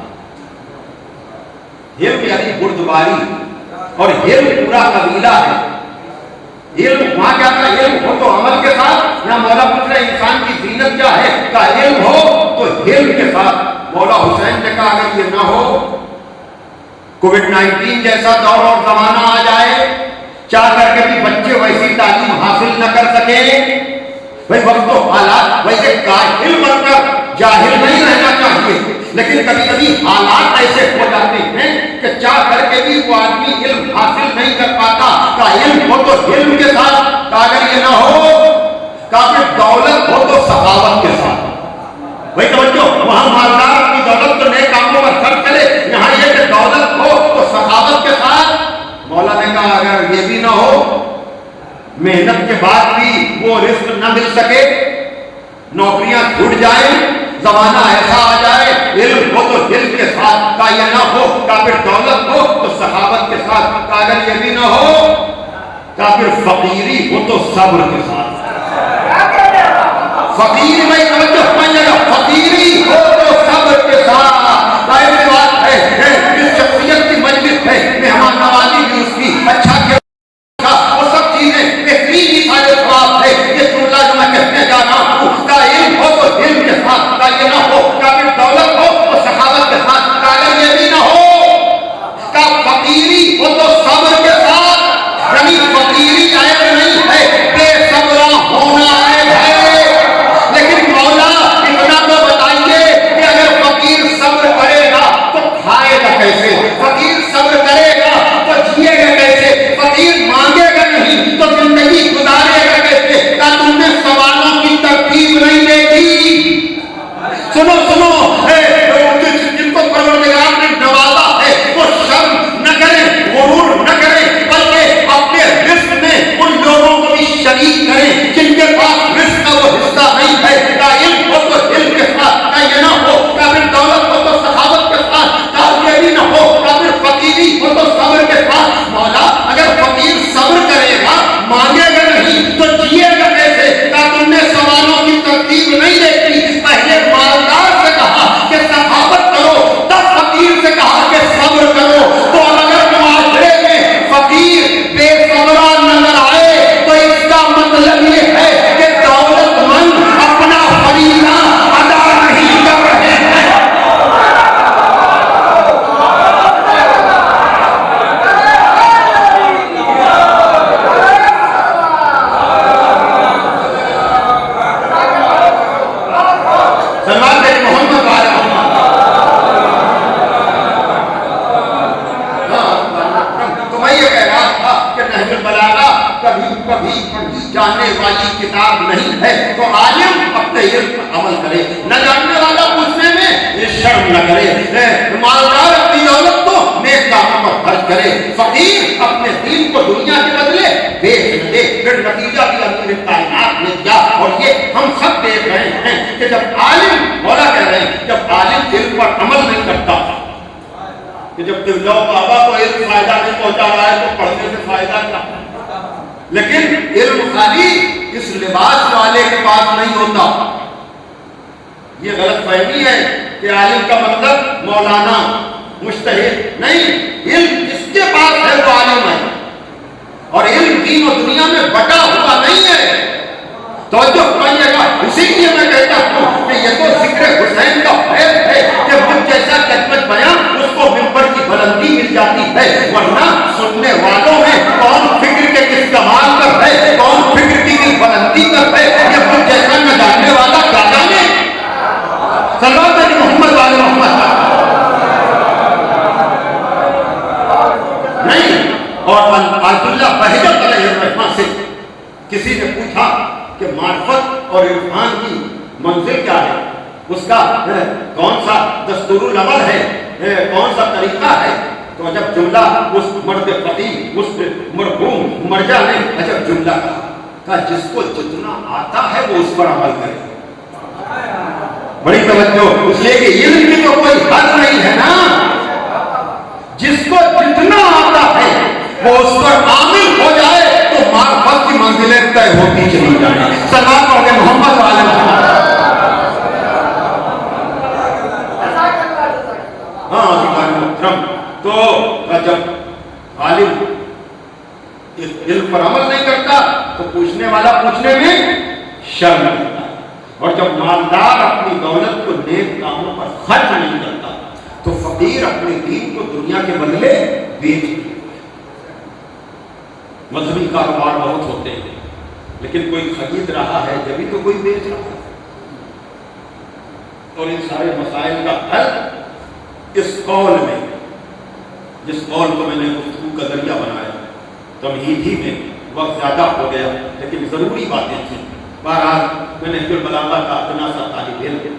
हिल्म यानी बुर्दबारी, और हिल्म पूरा कबीला है। इल्म वहां क्या था? इल्म हो तो अमल के साथ। यहाँ मौला पूछ रहे इंसान की जीनत क्या है? का इल्म हो तो हिल्म के साथ। मौला हुसैन ने कहा अगर ये ना हो, कोविड-19 जैसा दौर और जमाना आ जाए, चाह करके भी बच्चे वैसी तालीम हासिल न कर सके, भाई वक्त तो हालात, वैसे काहिल बनकर जाहिल नहीं रहना चाहिए, लेकिन कभी कभी हालात ऐसे हो जाते हैं कि चाह करके भी वो आदमी इल्म हासिल नहीं कर पाता। का इल्म हो तो इल्म के साथ, का अगर ये ना हो, का फिर दौलत हो तो सखावत के साथ। भाई तवज्जो, वहां मालदार अपनी दौलत को नेक कामों पर खर्च करे, यहाँ ये कि दौलत हो तो सखावत के साथ। मौला ने कहा अगर ये भी ना हो, मेहनत के बाद भी वो रिस्क न मिल सके, नौकरियां छूट जाए, जमाना ऐसा आ जाए, इल्म हो तो इल्म के साथ, का ये ना हो, का फिर दौलत हो तो सखावत के साथ, का अगर ये भी ना हो, का फिर फकीरी हो तो सब्र के साथ। फकीर में तवज्जो समझिएगा, फकीरी हो तो सब्र के साथ। बात है इस शख्सियत की मजलिस है, मेहमान नवाजी भी उसकी अच्छा किया, वो सब चीजें बेहतरीन ही सारे ख्वाब है। ये जुमला जो मैं कहने जा रहा हूँ, का इल्म हो तो इल्म के साथ, का ये ना हो, का फिर दौलत हो तो सखावत के साथ, का अगर ये भी ना हो, का फकीरी हो तो सब्र के साथ। यानी फकीरी आयत नहीं है, बेसब्रा होना आयत है। लेकिन मौला इतना तो बताइए कि अगर फकीर सब्र करे ना कभी कभी पढ़ी जाने वाली किताब नहीं है। तो आलिम अपने इल्म पर अमल करे, न जानने वाला पूछने में शर्म न करे, मालदार अपनी दौलत को नेक कामों पर खर्च करे, फकीर अपने दीन को दुनिया के बदले बेच न दे। फिर नतीजा भी अमीर कायनात ने दिया, और ये हम सब देख रहे हैं कि जब आलिम, मौला कह रहे हैं, जब आलिम इल्म पर अमल नहीं करता, कि जब किबला बाबा को इल्म फायदा नहीं पहुंचा रहा है तो पढ़ने से फायदा क्या। लेकिन इल्म खाली इस लिबास वाले के पास नहीं होता। ये गलत फहमी है कि आलिम का मतलब मौलाना, मुज्तहिद नहीं। इल्म जिसके पास है वो आलिम है, और इल्म दीन और दुनिया में बटा हुआ नहीं है। तो जो कहिएगा, इसीलिए मैं कहता हूँ कि ये तो जिक्र हुसैन का फैल है कि मुझ जैसा कदमत बयां उसको मिंबर की बुलंदी मिल जाती है, वरना सुनने वालों में कौन फिक्र के किस कमाल पर है, कौन फिक्र की किस बुलंदी पर है, ये मुझ जैसा न जानने वाला क्या जाने। सल्लल्लाहु अलैहि मोहम्मद वाले मोहम्मद नहीं। और अब्दुल्लाह बहजत अलैहिर्रहमान से किसी ने पूछा कि मार्फत और इरफान की मंजिल क्या है, उसका कौन सा दस्तूरुल अमल है, कौन सा तरीका है। तो जब जुमला उस मर्द फकीह, उस मरहूम मर्जा ने अजब जुमला कहा, जिसको जितना आता है वो उस पर अमल करे। बड़ी तवज्जो, इसलिए कि इल्म की तो कोई हद नहीं है ना। जिसको जितना आता है वो उस पर आमिल हो जाए तो मार्फत की मंजिलें तय होती चली जाए। सल्लल्लाहु अलैहि मोहम्मद वाले मोहम्मद। हाँ मोहतरम, तो जब आलिम इल्म पर अमल नहीं करता तो पूछने वाला पूछने में शर्म करता है, और जब मालदार अपनी दौलत को नेक कामों पर खर्च नहीं करता तो फकीर अपने दीन को दुनिया के बदले बेच देता। मजहबी कारोबार बहुत होते हैं, लेकिन कोई खरीद रहा है जब भी तो कोई बेच रहा है। और इन सारे मसाइल का हल इस कौल में, जिस कौल को मैंने गुफ्तगू का जरिया बनाया, तमहीद ही में वक्त ज़्यादा हो गया, लेकिन ज़रूरी बातें थी। बहरहाल मैं नहजुल बलागा का अपना सा तालिब इल्म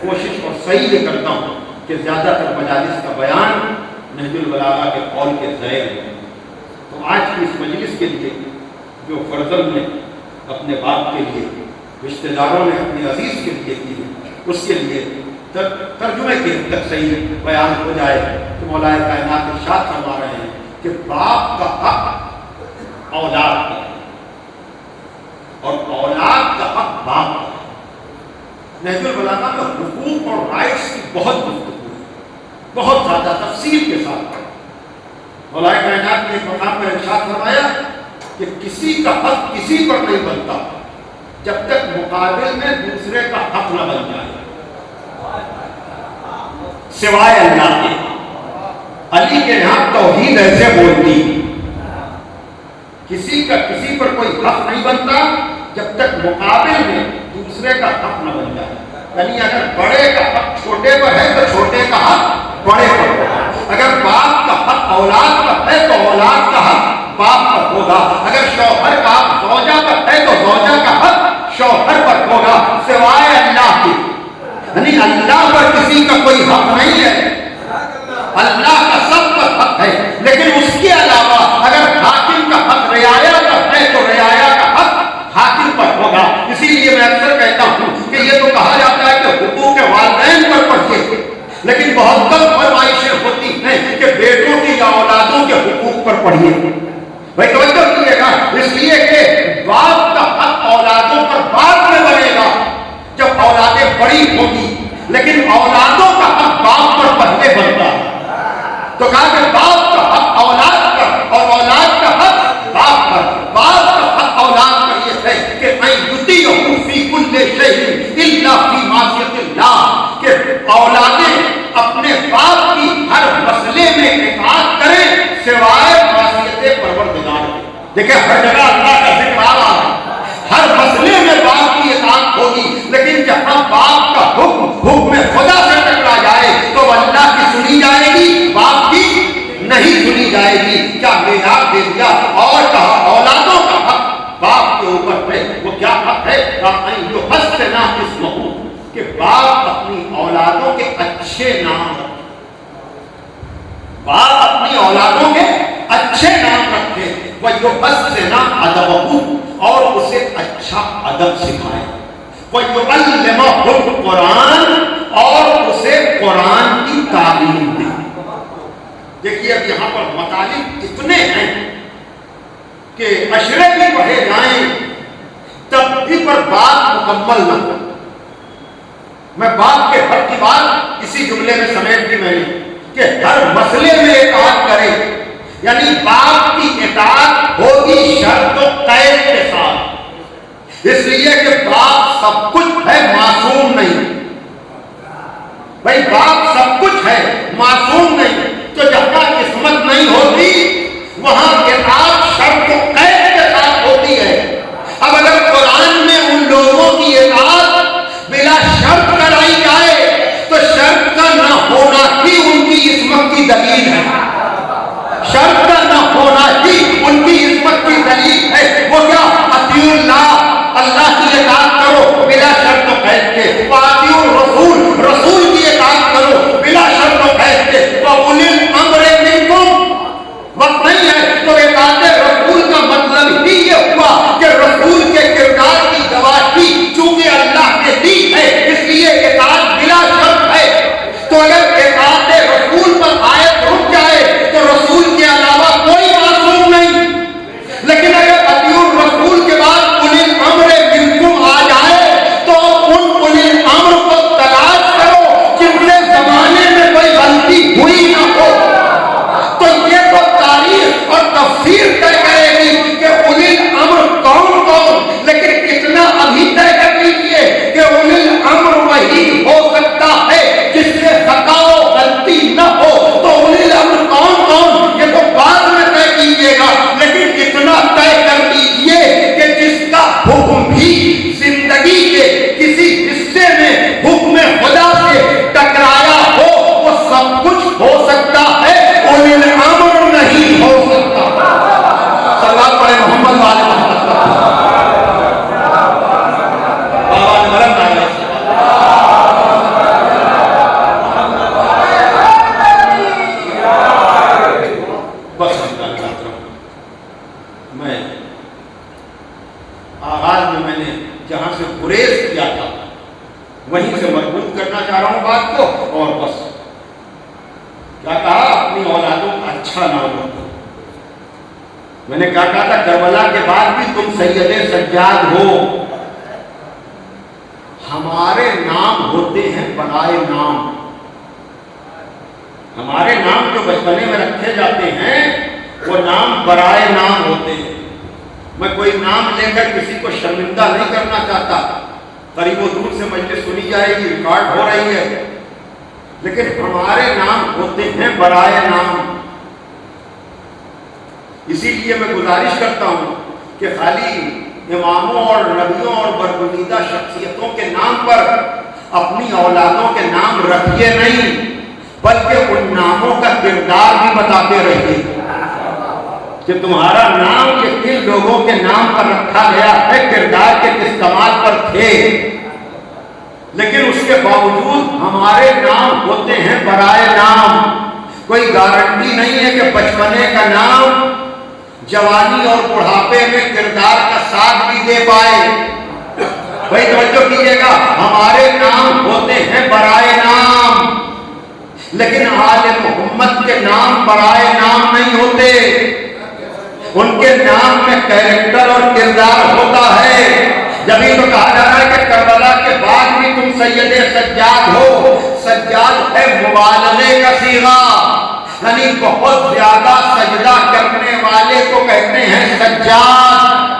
कोशिश और सही ये करता हूँ कि ज़्यादातर मजालिस का बयान नहजुल बलागा के कौल के ज़ैर में। तो आज की इस मजलिस के लिए जो फर्जल ने अपने बाप के लिए, रिश्तेदारों ने अपने अजीज़ के लिए की, उसके लिए तर्जुमे के तक सही बयान हो जाए कि मौलाए कायनात इरशाद फरमा रहे हैं कि बाप का हक औलाद का है और औलाद का हक बाप का है। नहजुल बलागा में हुकूक और राइट्स की बहुत गुफ्तगू है, बहुत ज़्यादा तफसील के साथ। मौलाए कायनात ने एक मकाम पर इरशाद फरमाया कि किसी का हक किसी पर नहीं बनता जब तक मुकाबिल में दूसरे का हक न बन जाए, सिवाय अल्लाह के। अली के यहाँ तौहीद ऐसे बोलती, किसी का किसी पर कोई हक नहीं बनता जब तक मुकाबिल में दूसरे का हक न बन जाए। यानी अगर बड़े का हक छोटे पर है तो छोटे का हक बड़े पर, अगर बाप का हक औलाद पर है तो औलाद का हक बाप पर होगा, अगर शौहर का हक zौजा पर है तो zौजा का हक शौहर पर होगा, सिवाय अल्लाह के। यानी अल्लाह पर किसी का कोई हक नहीं है, अल्लाह का सब पर हक है। लेकिन उसके अलावा अगर हाकिम का हक रियाया पर है तो रियाया का हक हाकिम पर होगा। इसीलिए मैं अक्सर कहता हूँ कि ये तो कहा जाता है कि हुकूक वालिदैन पर पढ़िए, लेकिन बहुत कम फरमाइशें होती हैं कि बेटों की या औलादों के हुकूक पर पढ़िए। भाई तवज्जो कीजिएगा, इसलिए कि बाप का हक औलादों पर बाद में बनेगा जब औलादें बड़ी होगी, लेकिन औलादों का हक बाप पर पहले बनता है। तो कहा कि बाप का हक औलाद पर और औलाद का हक बाप पर। बाप का हक औलाद पर यह है कि कि औलादें अपने बाप की हर मसले में इताअत करें सिवाय मासियत परवरदिगार के। देखिए हर जगह अल्लाह का जिक्र आ रहा है, हर मसले में बाप की इताअत होगी, लेकिन जहां बाप का हुक्म खुदा से टकरा जाए तो अल्लाह की सुनी जाएगी, बाप की नहीं सुनी जाएगी। क्या मेरा दे दिया और कहा औलादों का اچھے نام رکھے، وَيُحَسِّنَ أَدَبَهُ، اور اسے اچھا ادب سکھائے، وَيُعَلِّمَهُ القرآن، اور اسے قرآن کی تعلیم دے۔ دیکھیے اب یہاں پر مطالب اتنے ہیں کہ اشرے بھی پڑھے جائیں تب بھی پر بات مکمل نہ ہو۔ میں بات کے حد کی بات اسی جملے میں سمیٹ دی میں نے کہ ہر مسئلے میں اطاعت کرے، یعنی باپ کی اطاعت ہوگی شرط و قید کے ساتھ، اس لیے کہ باپ سب کچھ ہے، معصوم نہیں۔ بھائی باپ سب کچھ ہے، معصوم نہیں، تو جہاں قسمت نہیں ہوتی وہاں اطاعت شرط و قید کے ساتھ ہوتی ہے۔ اب اگر قرآن میں ان لوگوں کی اطاعت بلا شرط کرائی جائے تو شرط کا نہ ہونا ہی ان کی عصمت کی دلیل ہے، شرط کا نہ ہونا ہی ان کی عصمت کی دلیل ہے۔ وہ کیا؟ اطیعوا اللہ، اللہ کی اطاعت کرو بلا شرط و قید کے، واطیعوا الرسول، رسول کی اطاعت کرو بلا شرط و قید کے، وَأُولِي الْأَمْرِ مِنْكُمْ۔ وقت نہیں ہے تو اطاعت رسول کا مطلب ہی یہ ہوا کہ رسول کے کردار کی گواہی چونکہ اللہ نے دی ہے اس لیے اطاعت بلا شرط ہے۔ تو اگر اطاعت رسول پر آیت رک جائے تو رسول کے علاوہ کوئی معصوم نہیں، لیکن اگر اطیعوا الرسول کے بعد اُولی الامر منکم آ جائے تو ان اُولی الامر کو تلاش کرو جن سے زمانے میں کوئی غلطی ہوئی نہ ہو۔ تو یہ تو تاریخ اور تفسیر طے کرے گی کہ اُولی الامر کون کون، لیکن اتنا ابھی طے کر لیجیے کہ اُولی الامر وہی ہو سکتا ہے جس سے خطا و غلطی نہ ہو۔ تو اُولی الامر کون کون یہ تو بعد میں طے کیجیے گا، لیکن اتنا طے کر لیجیے کہ جس کا حکم بھی زندگی کے کسی حصے میں حکم خدا سے ٹکرایا ہو وہ سب کچھ ہو سکتا ہے، اُولی الامر نہیں ہو سکتا۔ صلوات پڑھیں محمد والے محمد۔ بابا نے مرم ڈالا۔ بس میں آغاز میں نے جہاں سے گریز کیا تھا وہیں سے مربوط کرنا چاہ رہا ہوں بات کو، اور بس کیا کہا؟ اپنی اولادوں کا اچھا نام رکھو۔ میں نے کیا کہا تھا؟ کربلا کے بعد بھی تم سید سجاد ہو۔ ہمارے نام ہوتے ہیں برائے نام، ہمارے نام جو بچپنے میں رکھے جاتے ہیں وہ نام برائے نام ہوتے ہیں۔ میں کوئی نام لے کر کسی کو شرمندہ نہیں کرنا چاہتا، قریب و دور سے مجلس سنی جائے گی، ریکارڈ ہو رہی ہے، لیکن ہمارے نام ہوتے ہیں برائے نام۔ اسی لیے میں گزارش کرتا ہوں کہ خالی اماموں اور نبیوں اور برگزیدہ شخصیتوں کے نام پر اپنی اولادوں کے نام رکھیے نہیں، بلکہ ان ناموں کا کردار بھی بتاتے رہیے کہ تمہارا نام یہ کن لوگوں کے نام پر رکھا گیا ہے، کردار کے کس کمال پر تھے، لیکن اس کے باوجود ہمارے نام ہوتے ہیں برائے نام۔ کوئی گارنٹی نہیں ہے کہ بچپنے کا نام جوانی اور بڑھاپے میں کردار کا ساتھ بھی دے پائے۔ بھائی توجہ کیجیے گا، ہمارے نام ہوتے ہیں برائے نام، لیکن آل محمد کے نام برائے نام نہیں ہوتے، ان کے نام میں کیریکٹر اور کردار ہوتا ہے۔ جبھی تو کہا جاتا ہے کہ کربلا کے بعد بھی تم سید سجاد ہو۔ سجاد ہے مبالغے کا صیغہ، یعنی بہت زیادہ سجدہ کرنے والے کو کہتے ہیں سجاد،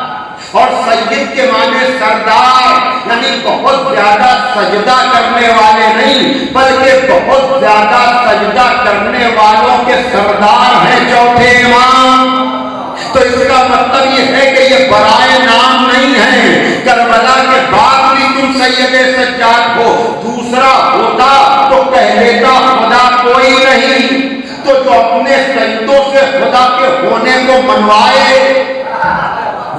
اور سید کے معنی سردار، یعنی بہت زیادہ سجدہ کرنے والے نہیں بلکہ بہت زیادہ سجدہ کرنے والوں کے سردار ہیں چوتھے امام۔ تو اس کا مطلب یہ ہے کہ یہ برائے نام نہیں ہے، کربلا کے بعد بھی تم سید سجاد ہو۔ دوسرا ہوتا تو کہہ لیتا خدا کوئی نہیں، تو جو اپنے سجدوں سے خدا کے ہونے کو منوائے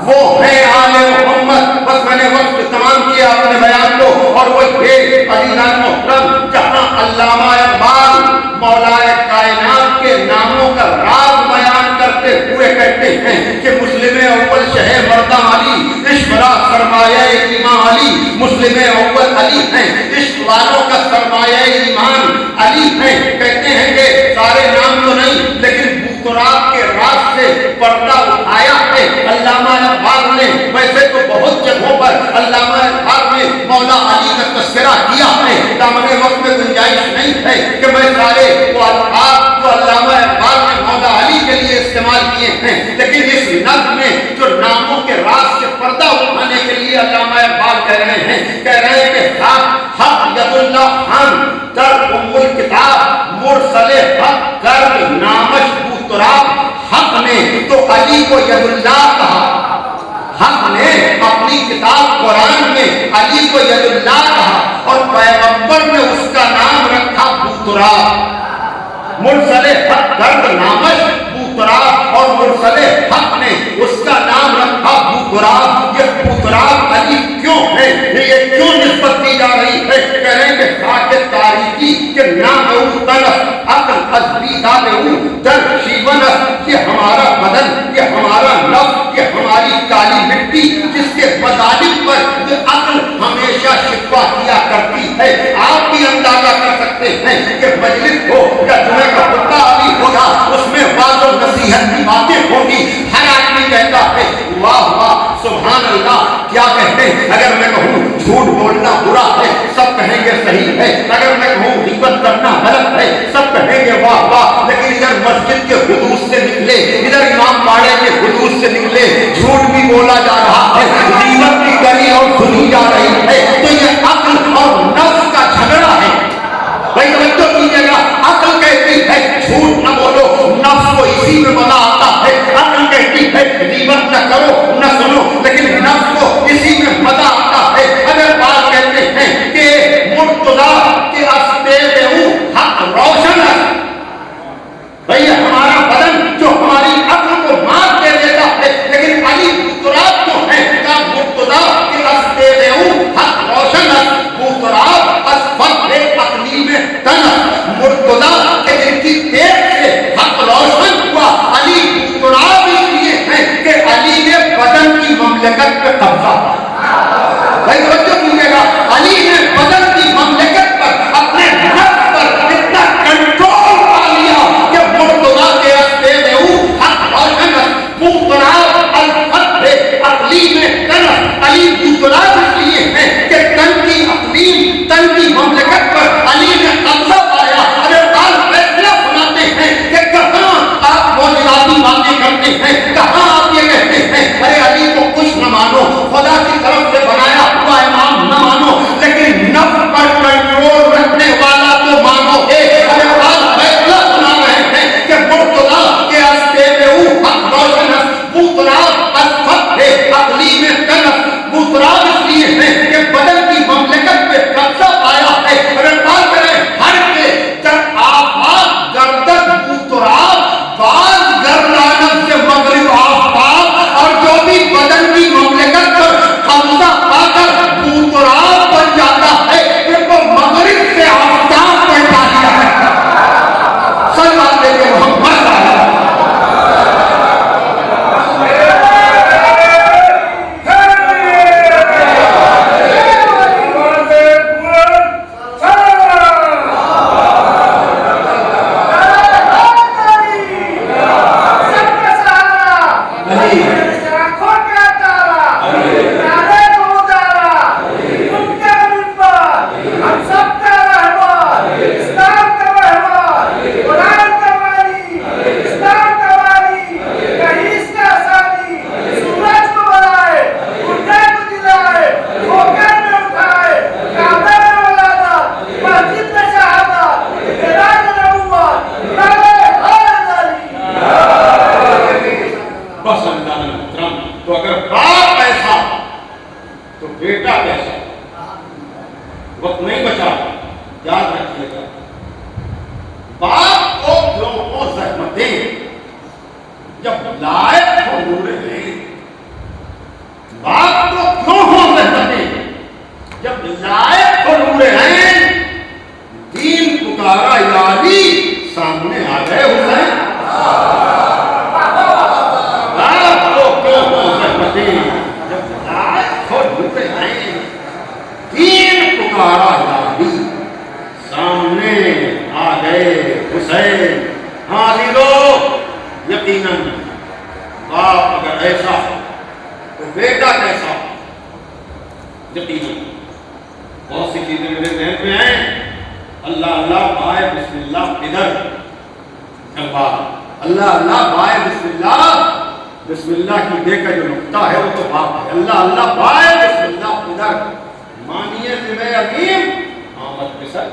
وہ ہے آل محمد۔ بس میں نے وقت تمام کیا اپنے بیان کو، اور وہ یہ عزیزان محترم جہاں علامہ اقبال مولا کائنات کے ناموں کا راز بیان کرتے करते हुए कहते हैं कि मुस्लिम अव्वल शहे मर्दा अली, इश्क बड़ा सरमाया ईमान अली। मुस्लिम अव्वल अली हैं, इश्क वालों का सरमाया ईमान अली हैं। कहते हैं कि सारे नाम तो नहीं, लेकिन बुतराब के राज से पर्दा उठाया है अल्लामा इकबाल ने। वैसे तो बहुत जगहों पर अल्लामा इकबाल ने मौला अली का तस्करा किया है। दामने वक्त में गुंजाइश नहीं है कि मैं सारे वो अल्फाज जो अल्लामा इकबाल ने मौला अली के लिए इस्तेमाल किए हैं, लेकिन इस नज़्म में जो नामों के राज से पर्दा उठाने के लिए अल्लामा इकबाल कह रहे हैं कि हक यदुल्लाह खान दर उम्मुल किताब मुरसले हक गर्द नामश बुतराब। हक ने तो अली को यदुल्लाह कहा, हक ने अपनी किताब कुरान में अली को यदुल्लाह कहा और पैगंबर ने उसका नाम रखा बुतराब। मुरसले हक गर्द नामश बुतराब और मुरसले हक ने उसका नाम रखा बुतराब। ये बुतराब अली क्यों है, ये क्यों निस्बत दी जा रही है? कह रहे हैं कि खाके तारीकी के नाम तनस अकल अजबी दादे दर शिवनस। ये हमारा बदन, ये हमारा नफ्स, ये हमारी काली मिट्टी जिसके मजालिम पर ये अकल हमेशा शिकवा किया करती है। आप भी अंदाजा कर सकते हैं कि मजलिस हो या जुमे का खुतबा अभी होगा, उसमें वाज़ और नसीहत की बातें होगी। हर आदमी कहता है वाह वाह सुभान अल्लाह, क्या कहते हैं। अगर मैं कहूँ झूठ बोलना बुरा है, सब कहेंगे सही है। अगर मैं कहूँ ग़ीबत करना गलत है, सब कहेंगे वाह वाह। लेकिन इधर मस्जिद के हुदूद से निकले, इधर इमाम बाड़े के हुदूद से निकले, झूठ भी बोला जा रहा है, ग़ीबत भी करी और सुनी जा रही है। तो ये अक्ल और नफ्स का झगड़ा है। भाई तवज्जो कीजिएगा, अक्ल कहती है झूठ न बोलो, नफ्स को इसी में मजा आता है। अक्ल कहती है ग़ीबत न करो न सुनो, लेकिन नफ्स को इसी में मजा आता है। अगर बात कहते हैं कि मुर्तज़ा के अस्ते हक रोशन है, भैया हमारा बदन जो हमारी अक्ल को मार दे देता है, लेकिन अली बुतराब जो है का मुर्तज़ा के अस्ते हक रोशन है। बुतराब असफत अकली में तन, मुर्तज़ा के जिनकी तेज से हक रोशन हुआ। अली बुतराब इसलिए है कि अली ने बदन की ममलकत पे कब्जा। भाई तवज्जो कीजिएगा, अली ने बदन की ममलकत पर अपने नफ्स पर इतना कंट्रोल पा लिया कि मुर्तज़ा के अस्ते हक रोशन है। बुतराब अल-फत अकली में तन, अली बुतराब इसलिए है कि तन की अकलीम, तन की ममलकत पर अली ने कब्जा पाया। अगर आज फैसला सुनाते हैं कि कहाँ आप मौजूदाती बातें करते हैं, कहाँ आप ये कहते हैं अरे अली को कुछ न मानो, खुदा की तरफ से बनाया हुआ इमाम न मानो, लेकिन नफ्स पर कंट्रोल रखने वाला तो मानोगे। अरे आज फैसला सुना रहे हैं कि मुर्तज़ा के अस्ते हक रोशन, बुतराब असफत अकली में तनस। बुतराब इसलिए है कि बदन की ममलकत पे कब्जा पाया है। अगर बात करें हर के जब आफाक गर्दन बुतराब बाज गर्दानत से मगरिब आफ्ताब, और जो भी बदन की ममलकत पर कब्जा पाकर बुतराब बन जाता है, फिर वो मगरिब से आफ्ताब बन जाता है। सच बात लेके मोहम्मद वक्त नहीं बचा, याद रखिएगा। बाप को क्यों हो ज़हमतें जब लायक हो नूरे हैं, बाप को क्यों हो ज़हमतें जब लायक हो नूरे हैं। दीन पुकारा यारी सामने आ गए हुसैन। अगर ऐसा तो बेटा कैसा। यकीनन बहुत सी चीजें मेरे जहन में हैं, अल्लाह अल्लाह बाय बिस्मिल्लाह इधर अल्लाह अल्लाह अल्लाह बाय बिस्मिल्लाह, बिस्मिल्लाह की दे का जो नुक्ता है वो तो बाप है। अल्लाह अल्लाह बाय बिस्मिल्लाह इधर मानिए ज़िम्मे अजीम आमद बिसर,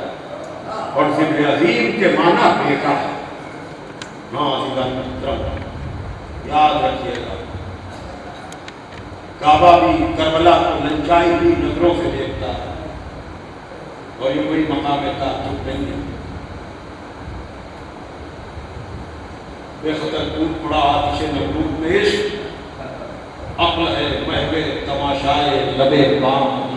और ज़िम्मे अजीम के माना बेटा है। नाज़िलान मुहतरम याद रखिएगा, काबा भी करबला को लंचाई हुई नजरों से देखता है, और ये कोई मकाम ताज्जुब नहीं है। बेखतर टूट पड़ा आतिश मखलूक में इश्क, अक्ल है महवे तमाशाए लबे बाम।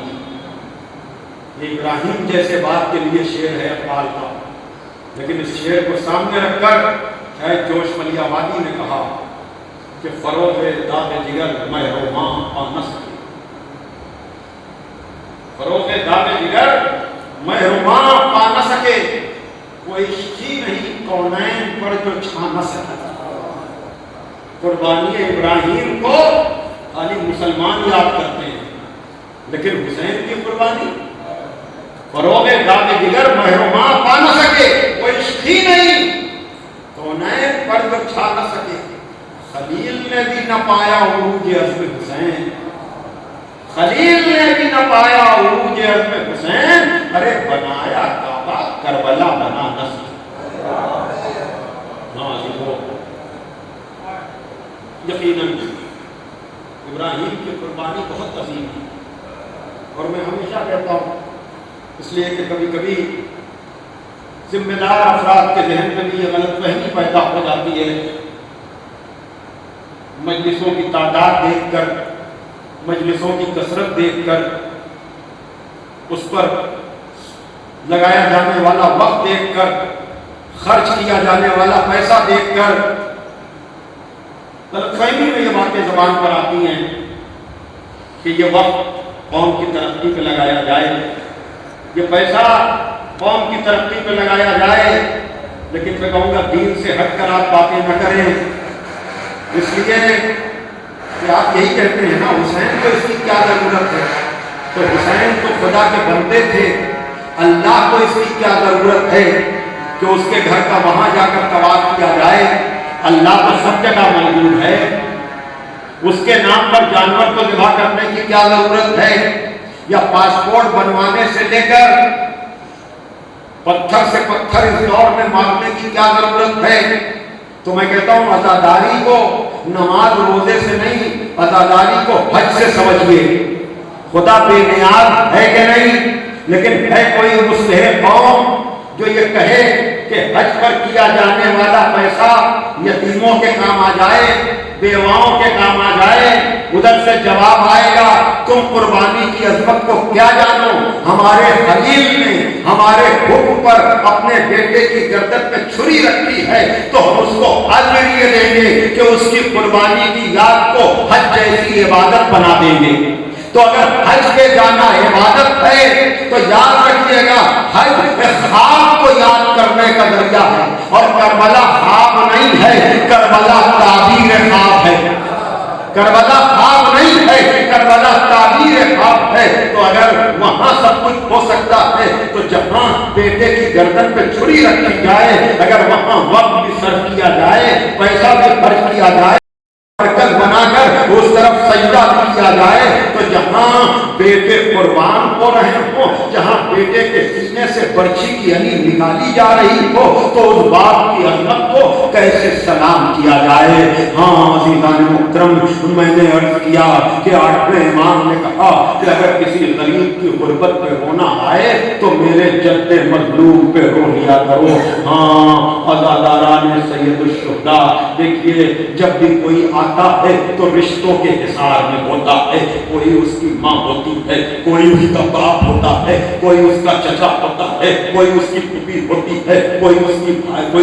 ये इब्राहिम जैसे बात के लिए शेर है अकबाल का, लेकिन इस शेर को सामने रखकर शायद जोश मलियावादी ने कहा कि फरोग दाद जिगर मैं रोमां पा न सके, फरोग दाद जिगर मैं रोमां पा न सके, कोई ही नहीं कौनैन पर जो छा न सके। कुर्बानी इब्राहिम को खाली मुसलमान याद करते हैं, लेकिन हुसैन की कुर्बानी फरोग दाद जिगर मैं रोमां पा न सके, कोई ही नहीं कौनैन पर जो छा न सके। खलील ने भी न पाया उरूज अज़्म हुसैन, खलील ने भी न पाया उरूज अज़्म हुसैन, अरे बनाया काबा करबला बना नस्ल। यकीनन इब्राहिम की कुर्बानी बहुत अजीम है, और मैं हमेशा कहता हूँ इसलिए कि कभी कभी जिम्मेदार अफराद के जहन में भी ये गलतफहमी पैदा हो जाती है। मजलिसों की तादाद देखकर, मजलिसों की कसरत देखकर, उस पर लगाया जाने वाला वक्त देखकर, खर्च किया जाने वाला पैसा देखकर गलतफहमी में ये बातें ज़बान पर आती हैं कि ये वक्त कौम की तरक्की पे लगाया जाए, ये पैसा कौम की तरक्की पे लगाया जाए, लेकिन मैं कहूँगा दीन से हटकर आप बातें न करें। इसलिए कि आप यही कहते हैं ना, हुसैन को इसकी क्या ज़रूरत है, तो हुसैन तो खुदा के बंदे थे, अल्लाह को इसकी क्या ज़रूरत है कि उसके घर का वहाँ जाकर तवाफ किया जाए। अल्लाह तो सब जगह मौजूद है, उसके नाम पर जानवर को ज़िबा करने की क्या ज़रूरत है, या पासपोर्ट बनवाने से लेकर पत्थर से पत्थर इस दौर में मारने की क्या ज़रूरत है। तो मैं कहता हूँ अज़ादारी को नमाज रोजे से नहीं, अज़ादारी को हज से समझिए। खुदा बेनियाज है कि नहीं, लेकिन है कोई मुस्लिम कौम जो ये कहे कि हज पर किया जाने वाला पैसा यतीमों के काम आ जाए, बेवाओं के काम आ जाए। उधर से जवाब आएगा, तुम कुर्बानी की अजमत को क्या जानो, हमारे खलील ने हमारे हुक्म पर अपने बेटे की गर्दन पे छुरी रखी है, तो हम उसको अजर ये देंगे कि उसकी कुर्बानी की याद को हज जैसी इबादत बना देंगे। तो अगर हज पे जाना इबादत है तो याद रखिएगा, हज ख्वाब को याद करने का जरिया है, और करबला ख्वाब नहीं है, करबला ताबीर ख्वाब है। करबला ख्वाब नहीं है, करबला ताबीर ख्वाब है। तो अगर वहां सब कुछ हो सकता है, तो जहां बेटे की गर्दन पे छुरी रखी जाए, अगर वहां वक्त भी सर्व किया जाए, पैसा भी खर्च किया जाए, बरकत बनाकर उस तरफ सजदा किया जाए, तो जहां बेटे कुर्बान हो रहे हो, जहां बेटे के सीने से बर्छी की अनी निकाली जा रही हो, तो उस बाप की अजमत को कैसे सलाम किया जाए। हाँ अज़ीज़ान मुहतरम, मैंने अर्ज किया कि 8वें इमाम ने कहा कि अगर किसी गरीब की गुर्बत पे रोना आए तो मेरे जद्दे मजलूम पे रो लिया करो। हाँ अज़ादारान सैयदुश्शुहदा, देखिए जब भी कोई आता है तो रिश्तों के हिसार में होता है। कोई उसकी माँ होती है, कोई उसका बाप होता है, कोई उसका चचा होता है, कोई उसकी फूफी होती है, कोई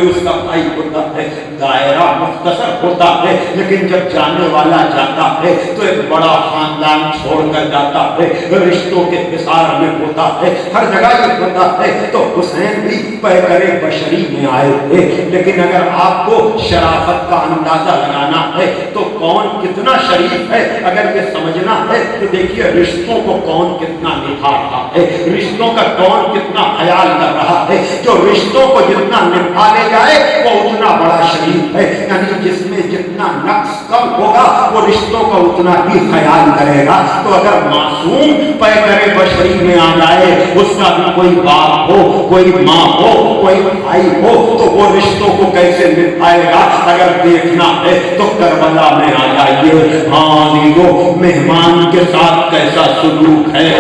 उसका भाई होता है। दायरा मुख्तसर होता है, लेकिन जब जाने वाला जाता है तो एक बड़ा खानदान छोड़ कर जाता है, रिश्तों के हिसार में होता है, हर जगह ये होता है। तो हुसैन भी पैकरे बशरी में आए थे, लेकिन अगर आपको शराफत का अंदाजा लगाना है तो कौन कितना शरीफ है, अगर ये समझना है तो देखिए रिश्तों को कौन कितना निभा रहा है, रिश्तों का कौन कितना ख्याल कर रहा है। जो रिश्तों को जितना निभा ले जाए वो उतना बड़ा शरीफ है, यानी जिसमें जितना नक्स कम होगा वो रिश्तों का उतना ही ख्याल करेगा। तो अगर मासूम पैकरे बशरी में आ जाए, उसका भी कोई बाप हो, कोई माँ हो, कोई भाई हो, तो वो रिश्तों को कैसे निभाएगा। अगर देखना है तो करबला में आ जाइए, हाँ दीदो मेहमान के साथ कैसा सुलूक है,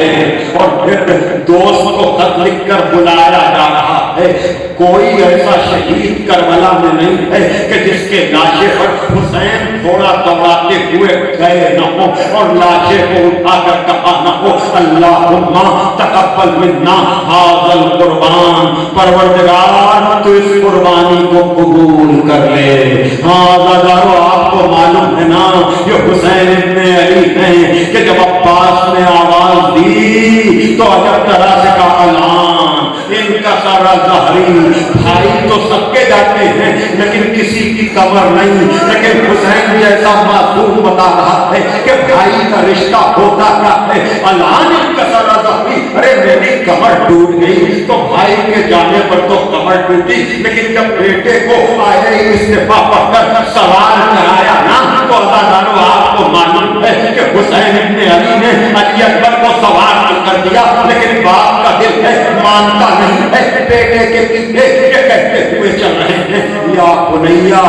और फिर दोस्त को खत लिख कर बुलाया जा रहा है। कोई ऐसा शहीद करबला में नहीं है कि जिसके लाशे पर हुसैन थोड़ा दौड़ाते हुए गए न हो और लाशे को उठाकर कहा न हो अल्लाहुम्मा तकब्बल मिन्ना हाज़ल कुर्बान, परवरदिगार तो इस कुर्बानी को कबूल कर ले। हाँ दादारो आपको मालूम है ना ये हुसैन इब्ने अली हैं कि जब अब्बास ने आवाज दी तो अजब तरह से का ऐलान इनका सारा ज़हरी, भाई तो सबके जाते हैं लेकिन किसी की कमर नहीं। लेकिन हुसैन जैसा मासूम बता रहा है कि भाई का रिश्ता होता क्या है। ऐलान इनका सारा ज़हरी, अरे मेरी कमर टूट गई तो भाई के जाने पर तो कमर टूटी, लेकिन जब बेटे को आए इस्तीफा पढ़कर सवाल कराया ना तो अदादारो आपको मालूम है कि हुसैन इब्ने अली ने अली अकबर को सवाल कर दिया, लेकिन बाप का दिल है मानता नहीं है, बेटे के पीछे ये कहते हुए चल रहे हैं या बुनैया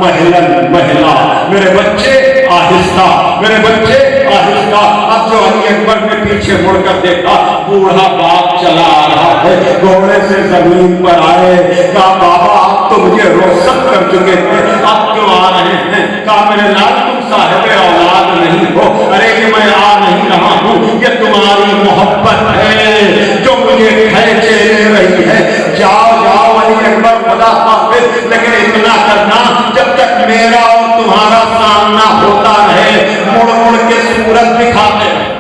महलन महला, मेरे बच्चे आहिस्ता, मेरे बच्चे आहिस्ता। अब जो अली अकबर ने पीछे मुड़कर देखा बूढ़ा बाप चला आ रहा है, घोड़े से जमीन पर आए, कहा बाबा आप तो मुझे रोशक कर चुके थे, आप क्यों आ रहे हैं। कहा मेरे लाल तुम साहिब औलाद नहीं हो। अरे ये मैं आ नहीं रहा हूँ, ये तुम्हारी मोहब्बत है जो मुझे खींचे ले रही है। जाओ जाओ अली अकबर खुदा हाफिज, लेकिन इतना करना जब तक मेरा और तुम्हारा सामना होता रहे, मुड़ मुड़ के सूरत दिखाते रहे।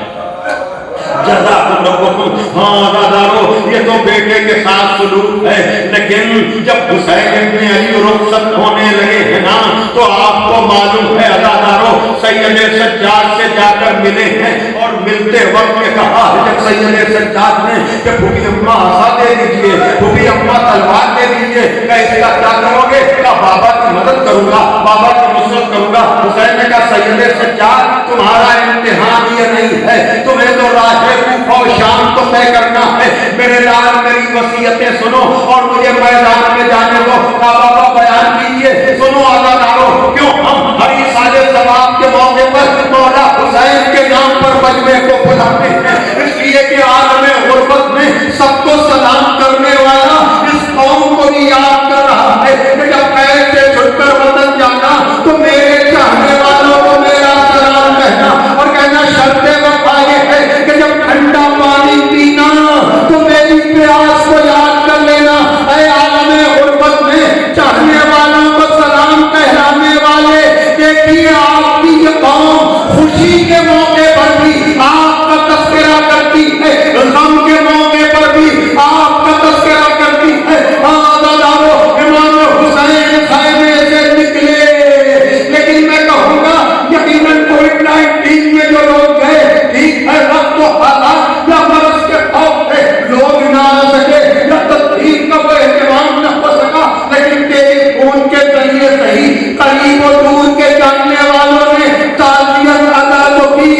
हाँ दादारो ये तो बेटे के साथ सुलूक है, लेकिन जब हुसैन इब्ने अली रुखसत होने लगे हैं ना तो आपको मालूम है दादारो सैयद सज्जाद से जाकर मिले हैं, और मिलते वक्त में कहा जब सैयद सज्जाद ने कि फूफी अम्मा आशा दे दीजिए, फूफी अम्मा तलवार दे दीजिए, इसका क्या करोगे। का बाबा की मदद करूंगा, बाबा की नुसरत करूंगा। हुसैन ने कहा सैयद सज्जाद तुम्हारा इम्तिहान ये नहीं है, तुम्हें तो राह कूफा और शाम को तय करना है। मेरे लाल मेरी वसीयतें सुनो और मुझे मैदान में जाने दो। बाबा बयान कीजिए, सुनो आज़ादारो, क्यों हम हरी साले सवाब के मौके पर मौला हुसैन के नाम पर मजमे को बुलाते हैं, इसलिए कि आलमे गुर्बत में सबको सलाम करने वाला इस कौम को भी याद कर रहा है कि जब पैर से छुटकर वतन जाना तो मेरे चाहने वालों को मेरा सलाम कहना, और कहना शर्ते वफा ये है कि जब ठंडा पानी पीना तो मेरी प्यास को याद कर लेना। ऐ आलमे गुर्बत में चाहने वालों को सलाम कहलाने वाले, देखिए आपकी ये कौम खुशी के मौके पर भी आपका तस्करा करती है, गम के मौके पर भी आपका तस्करा करती है। इमाम हुसैन खैमे से निकले, लेकिन मैं कहूँगा यकीनन कोविड-19 में जो लोग गए, ठीक है वक्त तो हालात या मर्ज के खौफ से लोग ना आ सके या तस्दीक का वो एहतमाम न हो सका, लेकिन टेलीफोन के जरिए सही करीब और दूर के जानने वालों ने ताज़ियत अदा तो की।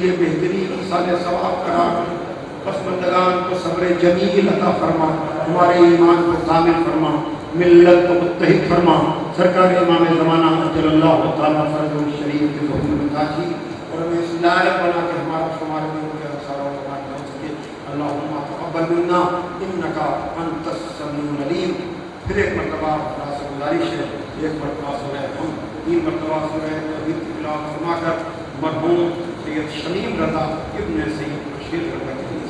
लिए बेहतरीन साल सवाब करार दे। पसमंदगान को सब्र जमील अता फरमा, हमारे ईमान को कामिल फरमा, मिल्लत को मुत्तहिद फरमा। सरकार इमाम ज़माना अजलल्लाहु तआला फरज़ुल शरीफ के ज़हूर में ताजी और हमें इस लायक बना के हमारा शुमार में उनके अंसारों को मान हो सके। अल्लाहुम्मा तक़ब्बल मिन्ना इन्नका अंतस समीउल अलीम। फिर एक मरतबा खुदा से गुजारिश है, एक मरतबा सूरह हम, 3 मरतबा सूरह तौहीद की तिलावत फरमाकर मरहूम सैयद शमीम रज़ा इब्न सैयद बशीर रज़ा के लिए